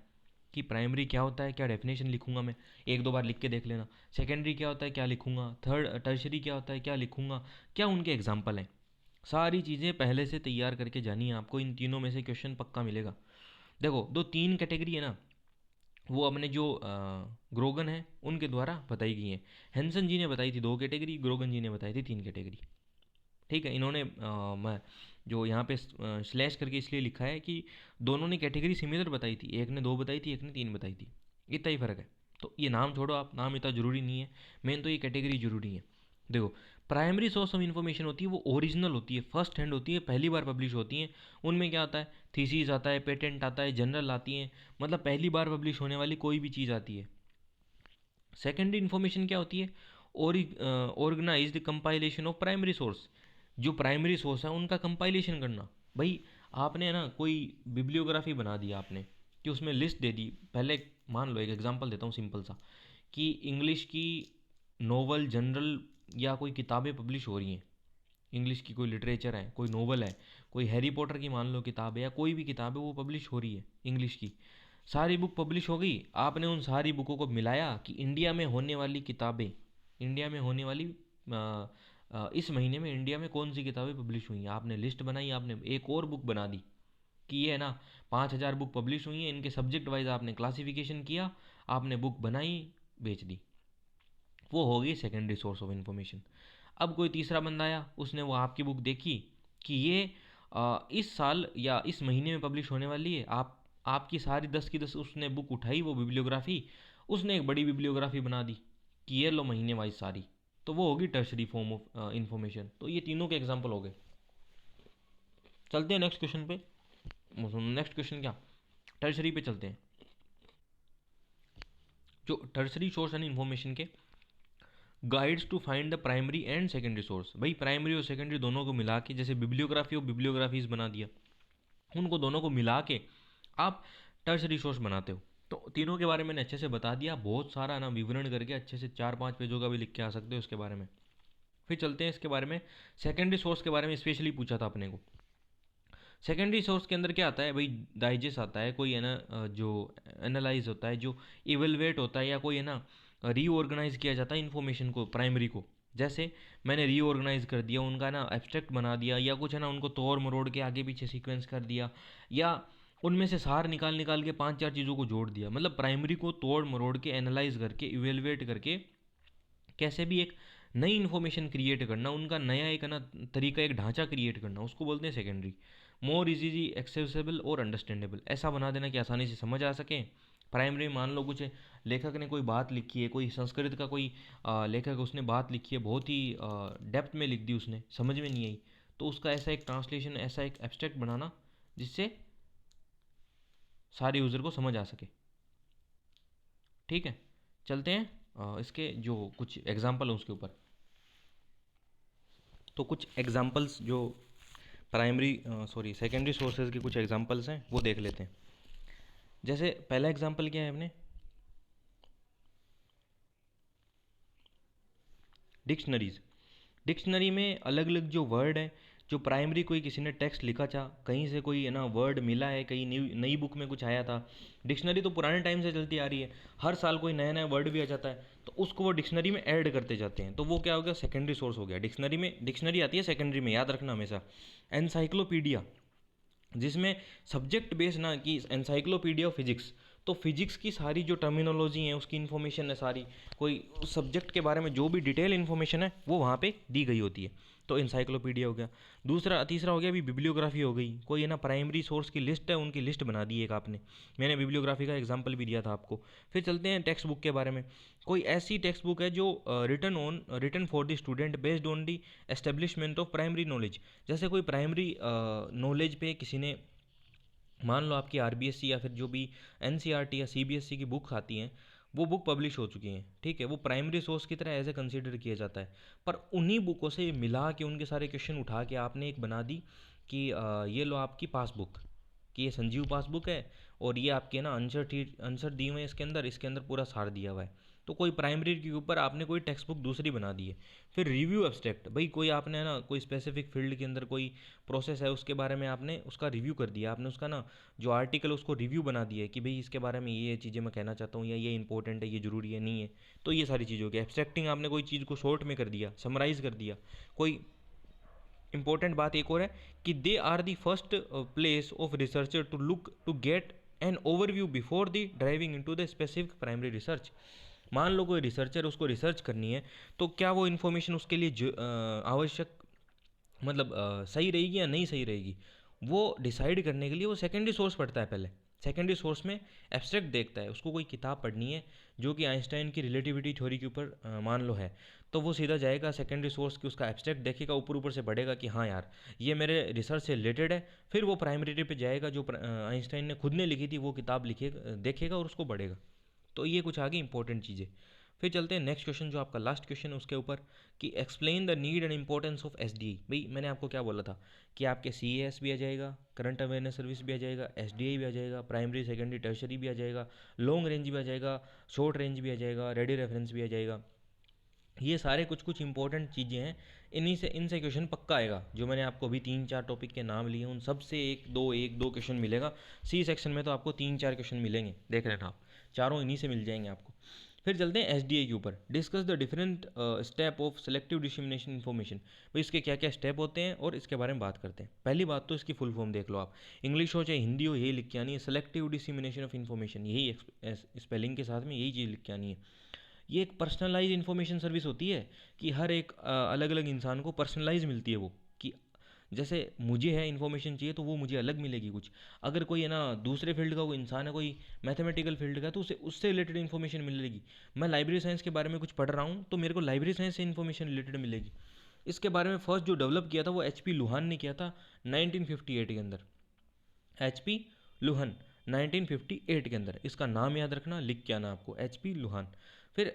कि प्राइमरी क्या होता है, क्या डेफिनेशन लिखूंगा मैं, 1 2 बार लिख के देख लेना। सेकेंडरी क्या होता है, क्या लिखूंगा। थर्ड टर्सरी क्या होता है, क्या लिखूंगा, क्या उनके एग्जाम्पल हैं। सारी चीज़ें पहले से तैयार करके जानी है आपको, इन तीनों में से क्वेश्चन पक्का मिलेगा। देखो 2 3 कैटेगरी है ना, वो अपने जो ग्रोगन है उनके द्वारा बताई गई हैं। हैंसन जी ने बताई थी 2 कैटेगरी, ग्रोगन जी ने बताई थी 3 कैटेगरी, ठीक है। इन्होंने मैं जो यहाँ पे स्लैश करके इसलिए लिखा है कि दोनों ने कैटेगरी सिमिलर बताई थी, एक ने 2 बताई थी, एक ने 3 बताई थी, इतना ही फ़र्क है। तो ये नाम छोड़ो आप, नाम इतना ज़रूरी नहीं है, मेन तो ये कैटेगरी ज़रूरी है। देखो प्राइमरी सोर्स ऑफ इन्फॉर्मेशन होती है वो ओरिजिनल होती है, फर्स्ट हैंड होती है, पहली बार पब्लिश होती हैं। उनमें क्या आता है, थीसिस आता है, पेटेंट आता है, जनरल आती हैं, मतलब पहली बार पब्लिश होने वाली कोई भी चीज़ आती है। सेकेंडरी इन्फॉर्मेशन क्या होती है, organize the compilation of primary source, जो प्राइमरी सोर्स है उनका कंपाइलेशन करना। भाई आपने ना कोई बिब्लियोग्राफी बना दिया आपने, कि उसमें लिस्ट दे दी, पहले मान लो एक एग्जांपल देता हूँ सिंपल सा, कि इंग्लिश की नोवेल, जनरल या कोई किताबें पब्लिश हो रही हैं, इंग्लिश की कोई लिटरेचर है, कोई नोवेल है, कोई हैरी पॉटर की मान लो किताब है, या कोई भी किताब है वो पब्लिश हो रही है इंग्लिश की, सारी बुक पब्लिश हो गई। आपने उन सारी बुकों को मिलाया कि इंडिया में होने वाली किताबें, इंडिया में होने वाली इस महीने में इंडिया में कौन सी किताबें पब्लिश हुई हैं, आपने लिस्ट बनाई, आपने एक और बुक बना दी कि ये है ना 5,000 बुक पब्लिश हुई हैं, इनके सब्जेक्ट वाइज आपने क्लासिफिकेशन किया, आपने बुक बनाई, बेच दी, वो होगी सेकेंडरी सोर्स ऑफ इंफॉर्मेशन। अब कोई तीसरा बंदा आया, उसने वो आपकी बुक देखी कि ये इस साल या इस महीने में पब्लिश होने वाली है, आपकी सारी 10 की 10 उसने बुक उठाई, वो बिब्लियोग्राफी, उसने एक बड़ी बिब्लियोग्राफी बना दी कि ये लो महीने वाइज सारी, तो वो होगी टर्शरी फॉर्म ऑफ इंफॉर्मेशन। तो ये तीनों के एग्जाम्पल हो गए। चलते हैं नेक्स्ट क्वेश्चन पे। नेक्स्ट क्वेश्चन क्या, टर्शरी पे चलते हैं। जो टर्शरी सोर्स एंड इंफॉर्मेशन के guides to find the primary and secondary source, भाई प्राइमरी और सेकेंडरी दोनों को मिला के, जैसे बिब्लियोग्राफी और बिब्लियोग्राफीज बना दिया, उनको दोनों को मिला के आप टर्शरी सोर्स बनाते हो। तो तीनों के बारे में मैंने अच्छे से बता दिया, बहुत सारा ना विवरण करके अच्छे से 4-5 पेजों का भी लिख के आ सकते हो इसके बारे में। फिर चलते हैं इसके बारे में, सेकेंडरी सोर्स के बारे में स्पेशली पूछा था अपने को। सेकेंडरी सोर्स के अंदर क्या आता है भाई, डाइजेस्ट आता है, कोई है ना जो एनालाइज होता है, जो इवेलुएट होता है, या कोई है ना रीऑर्गेनाइज किया जाता है इन्फॉर्मेशन को, प्राइमरी को। जैसे मैंने रीऑर्गेनाइज कर दिया, उनका ना एब्स्ट्रैक्ट बना दिया, या कुछ है ना उनको तोड़ मरोड़ के आगे पीछे सीक्वेंस कर दिया, या उनमें से सार निकाल निकाल के 5-4 चीज़ों को जोड़ दिया। मतलब प्राइमरी को तोड़ मरोड़ के एनालाइज करके इवेलुएट करके कैसे भी एक नई इन्फॉर्मेशन क्रिएट करना, उनका नया एक ना तरीका, एक ढांचा क्रिएट करना, उसको बोलते हैं सेकेंडरी। मोर इजीली एक्सेसिबल और अंडरस्टैंडेबल, ऐसा बना देना कि आसानी से समझ आ सके। प्राइमरी मान लो कुछ लेखक ने कोई बात लिखी है, कोई संस्कृत का कोई लेखक है, उसने बात लिखी है, बहुत ही डेप्थ में लिख दी, उसने समझ में नहीं आई, तो उसका ऐसा एक ट्रांसलेशन, ऐसा एक एब्स्ट्रैक्ट बनाना जिससे सारे यूज़र को समझ आ सके। ठीक है, चलते हैं इसके जो कुछ एग्जाम्पल हैं उसके ऊपर। तो कुछ एग्जाम्पल्स जो सेकेंडरी सोर्सेज के कुछ एग्जाम्पल्स हैं वो देख लेते हैं। जैसे पहला एग्जाम्पल क्या है अपने, डिक्शनरीज। डिक्शनरी में अलग अलग जो वर्ड है, जो प्राइमरी कोई किसी ने टेक्स्ट लिखा था, कहीं से कोई है ना वर्ड मिला है, कहीं नई बुक में कुछ आया था। डिक्शनरी तो पुराने टाइम से चलती आ रही है, हर साल कोई नया नया वर्ड भी आ जाता है, तो उसको वो डिक्शनरी में ऐड करते जाते हैं, तो वो क्या हो गया, सेकेंडरी सोर्स हो गया। डिक्शनरी में, डिक्शनरी आती है सेकेंडरी में, याद रखना हमेशा। एनसाइक्लोपीडिया, जिसमें सब्जेक्ट बेस ना, कि एनसाइक्लोपीडिया ऑफ फिजिक्स, तो फिजिक्स की सारी जो टर्मिनोलॉजी है, उसकी इन्फॉर्मेशन है सारी, कोई उस सब्जेक्ट के बारे में जो भी डिटेल इन्फॉर्मेशन है वो वहाँ पे दी गई होती है, तो इंसाइक्लोपीडिया हो गया। दूसरा, तीसरा हो गया अभी बिब्लियोग्राफी हो गई, कोई है ना प्राइमरी सोर्स की लिस्ट है, उनकी लिस्ट बना दी एक आपने, मैंने बिब्लियोग्राफी का एग्जाम्पल भी दिया था आपको। फिर चलते हैं टेक्स्ट बुक के बारे में। कोई ऐसी टेक्स्ट बुक है जो written for the student based on the establishment of primary knowledge. जैसे कोई प्राइमरी नॉलेज पे किसी ने, मान लो आपकी आरबीएससी या फिर जो भी एनसीईआरटी या सीबीएसई की बुक आती हैं, वो बुक पब्लिश हो चुकी हैं, ठीक है, वो प्राइमरी सोर्स की तरह ऐसे कंसीडर किया जाता है। पर उन्हीं बुकों से मिला के उनके सारे क्वेश्चन उठा के आपने एक बना दी कि ये लो आपकी पासबुक, कि ये संजीव पासबुक है, और ये आपके ना आंसर दिए हुए हैं इसके अंदर पूरा सार दिया हुआ है। तो कोई प्राइमरी के ऊपर आपने कोई टेक्स्ट बुक दूसरी बना दी है। फिर रिव्यू एब्स्ट्रैक्ट, भाई कोई आपने ना कोई स्पेसिफिक फील्ड के अंदर कोई प्रोसेस है, उसके बारे में आपने उसका रिव्यू कर दिया, आपने उसका ना जो आर्टिकल उसको रिव्यू बना दिया है कि भाई इसके बारे में ये चीज़ें मैं कहना चाहता हूँ, या ये इंपॉर्टेंट है, ये ज़रूरी है, नहीं है। तो ये सारी चीज़ हो गई एब्स्ट्रैक्टिंग, आपने कोई चीज़ को शॉर्ट में कर दिया, समराइज़ कर दिया। कोई इंपॉर्टेंट बात एक और है कि they are the first place of researcher to look to get an overview before the driving into the specific primary research. मान लो कोई रिसर्चर, उसको रिसर्च करनी है, तो क्या वो इन्फॉर्मेशन उसके लिए आवश्यक, मतलब सही रहेगी या नहीं सही रहेगी, वो डिसाइड करने के लिए वो सेकेंडरी सोर्स पढ़ता है पहले। सेकेंडरी सोर्स में एब्स्ट्रैक्ट देखता है, उसको कोई किताब पढ़नी है जो कि आइंस्टाइन की रिलेटिविटी थ्योरी के ऊपर मान लो है, तो वो सीधा जाएगा सेकेंडरी सोर्स की, उसका एब्स्ट्रैक्ट देखेगा, ऊपर ऊपर से पढ़ेगा कि हाँ यार ये मेरे रिसर्च से रिलेटेड है। फिर वो प्राइमरी पे जाएगा, जो आइंस्टाइन ने खुद ने लिखी थी वो किताब लिखेगा, देखेगा और उसको पढ़ेगा। तो ये कुछ आगे इंपॉर्टेंट चीज़ें। फिर चलते हैं नेक्स्ट क्वेश्चन, जो आपका लास्ट क्वेश्चन है उसके ऊपर, कि explain the need and importance of SDI. भाई मैंने आपको क्या बोला था कि आपके सीएएस भी आ जाएगा, करंट अवेयरनेस सर्विस भी आ जाएगा, एसडीआई भी आ जाएगा, प्राइमरी सेकेंडरी टर्शरी भी आ जाएगा, लॉन्ग रेंज भी आ जाएगा, शॉर्ट रेंज भी आ जाएगा, रेडी रेफरेंस भी आ जाएगा। ये सारे कुछ कुछ इंपॉर्टेंट चीज़ें हैं, इनसे क्वेश्चन पक्का आएगा। जो मैंने आपको अभी 3-4 टॉपिक के नाम लिए, उन सब से एक दो क्वेश्चन मिलेगा। सी सेक्शन में तो आपको 3-4 क्वेश्चन मिलेंगे, देख लेना आप, चारों इन्हीं से मिल जाएंगे आपको। फिर चलते हैं एसडीए के ऊपर। Discuss the different step of selective discrimination information. भाई इसके क्या क्या स्टेप होते हैं और इसके बारे में बात करते हैं। पहली बात तो इसकी फुल फॉर्म देख लो आप, इंग्लिश हो चाहे हिंदी हो, यही लिख के आनी है, सेलेक्टिव डिस्क्रिमिनेशन ऑफ इन्फॉर्मेशन, यही स्पेलिंग के साथ में यही चीज़ लिख के आनी है। ये एक पर्सनलाइज इन्फॉर्मेशन सर्विस होती है कि हर एक अलग अलग इंसान को पर्सनलाइज मिलती है वो, कि जैसे मुझे है इन्फॉर्मेशन चाहिए तो वो मुझे अलग मिलेगी कुछ। अगर कोई है ना दूसरे फील्ड का कोई इंसान है, कोई मैथमेटिकल फील्ड का, तो उसे उससे रिलेटेड इन्फॉर्मेशन मिलेगी। मैं लाइब्रेरी साइंस के बारे में कुछ पढ़ रहा हूँ तो मेरे को लाइब्रेरी साइंस से इन्फॉर्मेशन रिलेटेड मिलेगी। इसके बारे में फर्स्ट जो डेवलप किया था वो एच पी लुहान ने किया था 1958 के अंदर। एच पी लुहान 1958 के अंदर, इसका नाम याद रखना, लिख के आना आपको, एच पी लुहान। फिर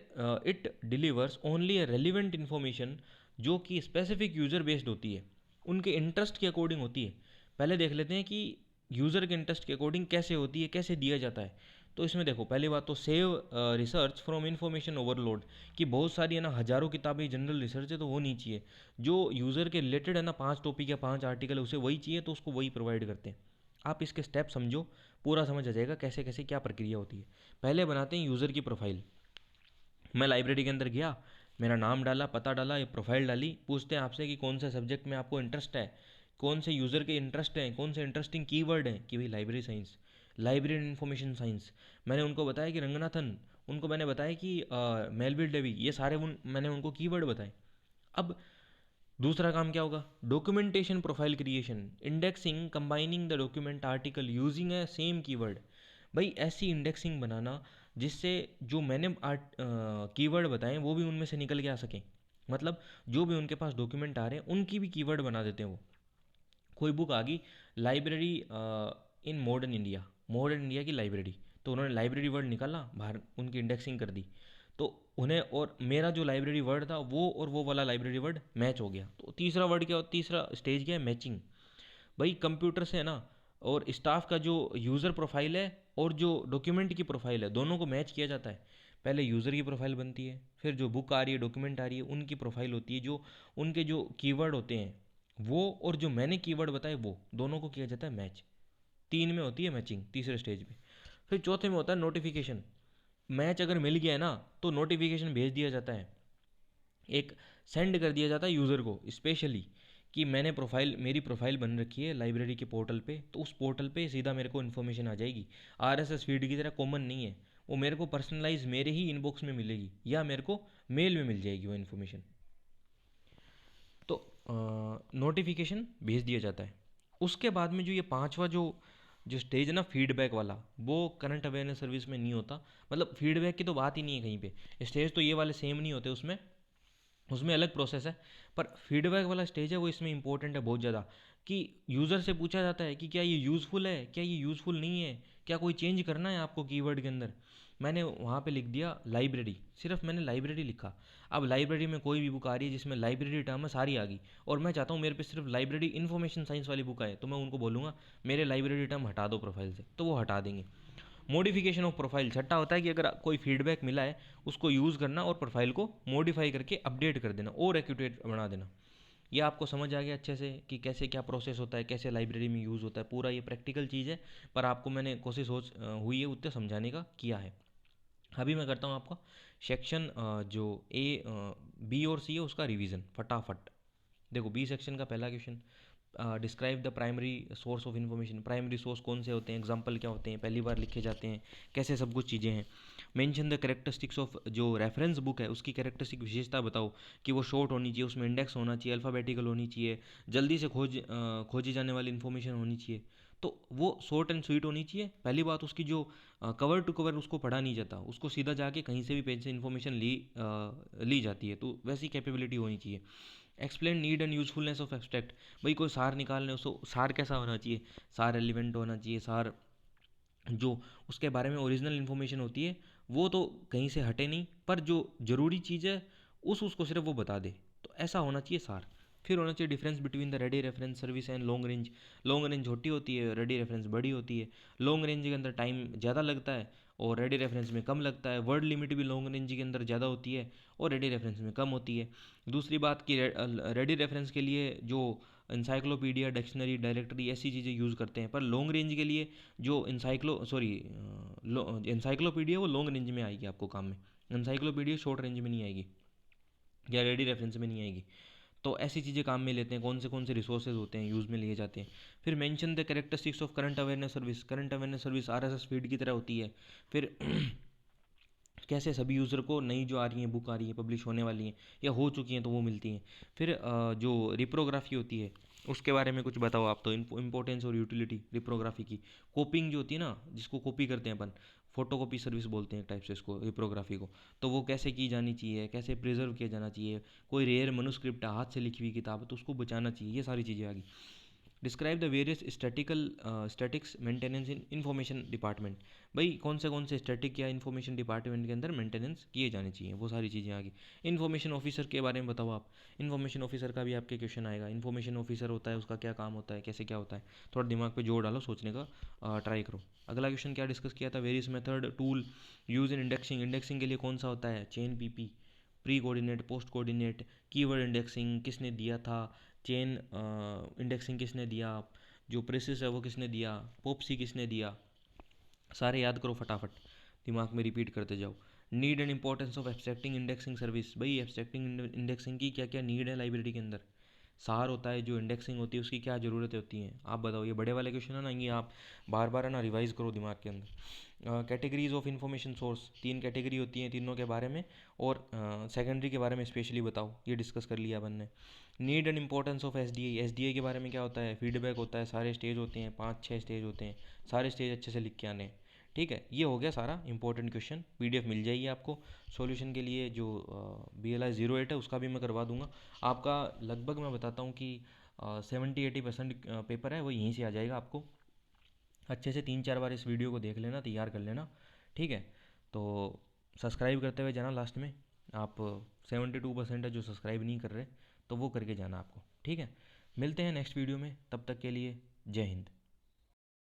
it delivers only A relevant information जो कि स्पेसिफिक यूज़र बेस्ड होती है, उनके इंटरेस्ट के अकॉर्डिंग होती है। पहले देख लेते हैं कि यूज़र के इंटरेस्ट के अकॉर्डिंग कैसे होती है, कैसे दिया जाता है। तो इसमें देखो पहली बात तो save research from information overload, कि बहुत सारी है ना हज़ारों किताबें जनरल रिसर्च है तो वो नहीं चाहिए। जो यूज़र के रिलेटेड है ना 5 टॉपिक या 5 आर्टिकल है उसे वही चाहिए तो उसको वही प्रोवाइड करते हैं। आप इसके स्टेप समझो, पूरा समझ आ जाएगा कैसे कैसे क्या प्रक्रिया होती है। पहले बनाते हैं यूज़र की प्रोफाइल। मैं लाइब्रेरी के अंदर गया, मेरा नाम डाला, पता डाला, ये प्रोफाइल डाली, पूछते हैं आपसे कि कौन से सब्जेक्ट में आपको इंटरेस्ट है, कौन से यूज़र के इंटरेस्ट हैं, कौन से इंटरेस्टिंग कीवर्ड हैं, कि भाई library science, library and information science. मैंने उनको बताया कि रंगनाथन, उनको मैंने बताया कि मेलविल डेवी, ये सारे मैंने उनको कीवर्ड बताए। अब दूसरा काम क्या होगा, documentation profile creation, indexing combining the document article using A same keyword. भाई ऐसी इंडेक्सिंग बनाना जिससे जो मैंने कीवर्ड बताएं वो भी उनमें से निकल के आ सकें। मतलब जो भी उनके पास डॉक्यूमेंट आ रहे हैं उनकी भी कीवर्ड बना देते हैं वो। कोई बुक आ गई, library in modern India, modern India की लाइब्रेरी, तो उन्होंने लाइब्रेरी वर्ड निकाला बाहर, उनकी इंडेक्सिंग कर दी, तो उन्हें और मेरा जो लाइब्रेरी वर्ड था वो और वो वाला लाइब्रेरी वर्ड मैच हो गया। तो तीसरा वर्ड क्या, तीसरा स्टेज क्या है, मैचिंग। भाई कंप्यूटर से है ना, और स्टाफ का जो यूज़र प्रोफाइल है और जो डॉक्यूमेंट की प्रोफाइल है दोनों को मैच किया जाता है। पहले यूज़र की प्रोफाइल बनती है, फिर जो बुक आ रही है, डॉक्यूमेंट आ रही है, उनकी प्रोफाइल होती है, जो उनके जो कीवर्ड होते हैं वो और जो मैंने कीवर्ड बताए वो दोनों को किया जाता है मैच। 3 में होती है मैचिंग, तीसरे स्टेज में। फिर चौथे में होता है नोटिफिकेशन। मैच अगर मिल गया है ना तो नोटिफिकेशन भेज दिया जाता है, एक सेंड कर दिया जाता है यूज़र को स्पेशली, कि मैंने प्रोफाइल, मेरी प्रोफाइल बन रखी है लाइब्रेरी के पोर्टल पे, तो उस पोर्टल पे सीधा मेरे को इन्फॉर्मेशन आ जाएगी। आरएसएस फीड की तरह कॉमन नहीं है वो, मेरे को पर्सनलाइज मेरे ही इनबॉक्स में मिलेगी या मेरे को मेल में मिल जाएगी वो इन्फॉर्मेशन। तो नोटिफिकेशन भेज दिया जाता है। उसके बाद में जो ये पांचवा जो जो स्टेज है ना फीडबैक वाला, वो करंट अवेयरनेस सर्विस में नहीं होता। मतलब फीडबैक की तो बात ही नहीं है कहीं पे, स्टेज तो ये वाले सेम नहीं होते उसमें, उसमें अलग प्रोसेस है। पर फीडबैक वाला स्टेज है वो इसमें इंपॉर्टेंट है बहुत ज़्यादा, कि यूज़र से पूछा जाता है कि क्या ये यूज़फुल है, क्या ये यूज़फुल नहीं है, क्या कोई चेंज करना है आपको कीवर्ड के अंदर। मैंने वहाँ पे लिख दिया लाइब्रेरी, सिर्फ मैंने लाइब्रेरी लिखा। अब लाइब्रेरी में कोई भी बुक आ रही है जिसमें लाइब्रेरी टर्म है सारी आ गई, और मैं चाहता हूँ मेरे पे सिर्फ लाइब्रेरी इन्फॉर्मेशन साइंस वाली बुक आए, तो मैं उनको बोलूँगा मेरे लाइब्रेरी टर्म हटा दो प्रोफाइल से, तो वो हटा देंगे। मॉडिफिकेशन ऑफ प्रोफाइल, छठा होता है कि अगर कोई फीडबैक मिला है उसको यूज़ करना और प्रोफाइल को मॉडिफाई करके अपडेट कर देना और एक्यूरेट बना देना। ये आपको समझ आ गया अच्छे से कि कैसे क्या प्रोसेस होता है, कैसे लाइब्रेरी में यूज़ होता है, पूरा ये प्रैक्टिकल चीज़ है, पर आपको मैंने कोशिश हुई है उतने समझाने का किया है। अभी मैं करता हूँ आपका सेक्शन जो ए बी और सी है उसका रिवीजन फटाफट। देखो बी सेक्शन का पहला question, describe the primary source of information. Primary source कौन से होते हैं, एग्जाम्पल क्या होते हैं, पहली बार लिखे जाते हैं, कैसे सब कुछ चीज़ें हैं। मेंशन द कैरेक्टरिस्टिक्स ऑफ जो रेफरेंस बुक है उसकी कैरेक्टरिस्टिक विशेषता बताओ, कि वो शॉर्ट होनी चाहिए, उसमें इंडेक्स होना चाहिए, अल्फ़ाबेटिकल होनी चाहिए, जल्दी से खोजी जाने वाली इन्फॉर्मेशन होनी चाहिए। तो वो शॉर्ट एंड स्वीट होनी चाहिए पहली बात। उसकी जो कवर टू कवर उसको पढ़ा नहीं जाता, उसको सीधा जाके कहीं से भी पेज से इन्फॉर्मेशन ली जाती है, तो वैसी कैपेबिलिटी होनी चाहिए। Explain need and usefulness of abstract, भाई कोई सार निकालने उसको सार कैसा होना चाहिए, सार एलिवेंट होना चाहिए, सार जो उसके बारे में ओरिजिनल इन्फॉर्मेशन होती है वो तो कहीं से हटे नहीं, पर जो ज़रूरी चीज़ है उसको सिर्फ वो बता दे, तो ऐसा होना चाहिए सार। फिर होना चाहिए difference between the ready reference service and long range. Long range छोटी होती है, रेडी रेफरेंस बड़ी होती है। लॉन्ग रेंज के अंदर टाइम ज़्यादा लगता है और रेडी रेफरेंस में कम लगता है। वर्ड लिमिट भी लॉन्ग रेंज के अंदर ज़्यादा होती है और रेडी रेफरेंस में कम होती है। दूसरी बात कि रेडी रेफरेंस के लिए जो इंसाइक्लोपीडिया, डिक्शनरी, डायरेक्टरी ऐसी चीज़ें यूज़ करते हैं, पर लॉन्ग रेंज के लिए जो इंसाइक्लोपीडिया वो लॉन्ग रेंज में आएगी आपको काम में। एनसाइक्लोपीडिया शॉर्ट रेंज में नहीं आएगी या रेडी रेफरेंस में नहीं आएगी। तो ऐसी चीज़ें काम में लेते हैं, कौन से रिसोर्सेज होते हैं यूज़ में लिए जाते हैं। फिर mention the characteristics of current awareness service. Current awareness service RSS feed की तरह होती है। फिर कैसे सभी यूज़र को नई जो आ रही हैं बुक आ रही हैं पब्लिश होने वाली हैं या हो चुकी हैं तो वो मिलती हैं। फिर जो रिप्रोग्राफी होती है उसके बारे में कुछ बताओ आप। तो इम्पोर्टेंस और यूटिलिटी रिप्रोग्राफी की। कॉपिंग जो होती है ना, जिसको कॉपी करते हैं अपन, फोटो कॉपी सर्विस बोलते हैं एक टाइप से इसको, रिप्रोग्राफी को। तो वो कैसे की जानी चाहिए, कैसे प्रिजर्व किया जाना चाहिए। कोई रेयर मनुस्क्रिप्ट है, हाथ से लिखी हुई किताब है, तो उसको बचाना चाहिए। ये सारी चीज़ें आ गई। Describe the various statics maintenance in information department. भाई कौन से स्टैटिक या इंफॉर्मेशन डिपार्टमेंट के अंदर मेंटेनेंस किए जाने चाहिए, वो सारी चीज़ें आ गई। इन्फॉर्मेशन ऑफिसर के बारे में बताओ आप। इन्फॉर्मेशन ऑफिसर का भी आपके क्वेश्चन आएगा। इन्फॉर्मेशन ऑफिसर होता है, उसका क्या काम होता है, कैसे क्या होता है। थोड़ा दिमाग पे जोर डालो, सोचने का ट्राई करो। अगला क्वेश्चन क्या डिस्कस किया था, various method tool use in indexing. Indexing के लिए कौन सा होता है, chain PP, pre coordinate, post coordinate, keyword indexing किसने दिया था, चेन इंडेक्सिंग किसने दिया, जो प्रेसिस है वो किसने दिया, पोपसी किसने दिया। सारे याद करो फटाफट, दिमाग में रिपीट करते जाओ। Need and importance of abstracting indexing service. भाई एब्स्ट्रैक्टिंग इंडेक्सिंग की क्या क्या नीड है लाइब्रेरी के अंदर। सार होता है जो इंडेक्सिंग होती है उसकी क्या ज़रूरतें होती हैं, आप बताओ। ये बड़े वाले क्वेश्चन है ना, ये आप बार बार है ना रिवाइज करो दिमाग के अंदर। Categories of information source, 3 category होती हैं, तीनों के बारे में। और सेकेंडरी के बारे में स्पेशली बताओ, ये डिस्कस कर लिया अपन ने। Need and importance of SDA. SDA के बारे में क्या होता है, फीडबैक होता है, सारे स्टेज होते हैं, 5-6 स्टेज होते हैं, सारे स्टेज अच्छे से लिख के आने हैं। ठीक है, ये हो गया सारा इंपॉर्टेंट क्वेश्चन। पीडीएफ मिल जाएगी आपको सॉल्यूशन के लिए। जो BLI 08 है उसका भी मैं करवा दूंगा आपका। लगभग मैं बताता हूँ कि 70-80% पेपर है वो यहीं से आ जाएगा आपको। अच्छे से 3-4 बार इस वीडियो को देख लेना, तैयार कर लेना। ठीक है, तो सब्सक्राइब करते हुए जाना लास्ट में। आप 72% है जो सब्सक्राइब नहीं कर रहे, तो वो करके जाना आपको। ठीक है, मिलते हैं नेक्स्ट वीडियो में, तब तक के लिए जय हिंद।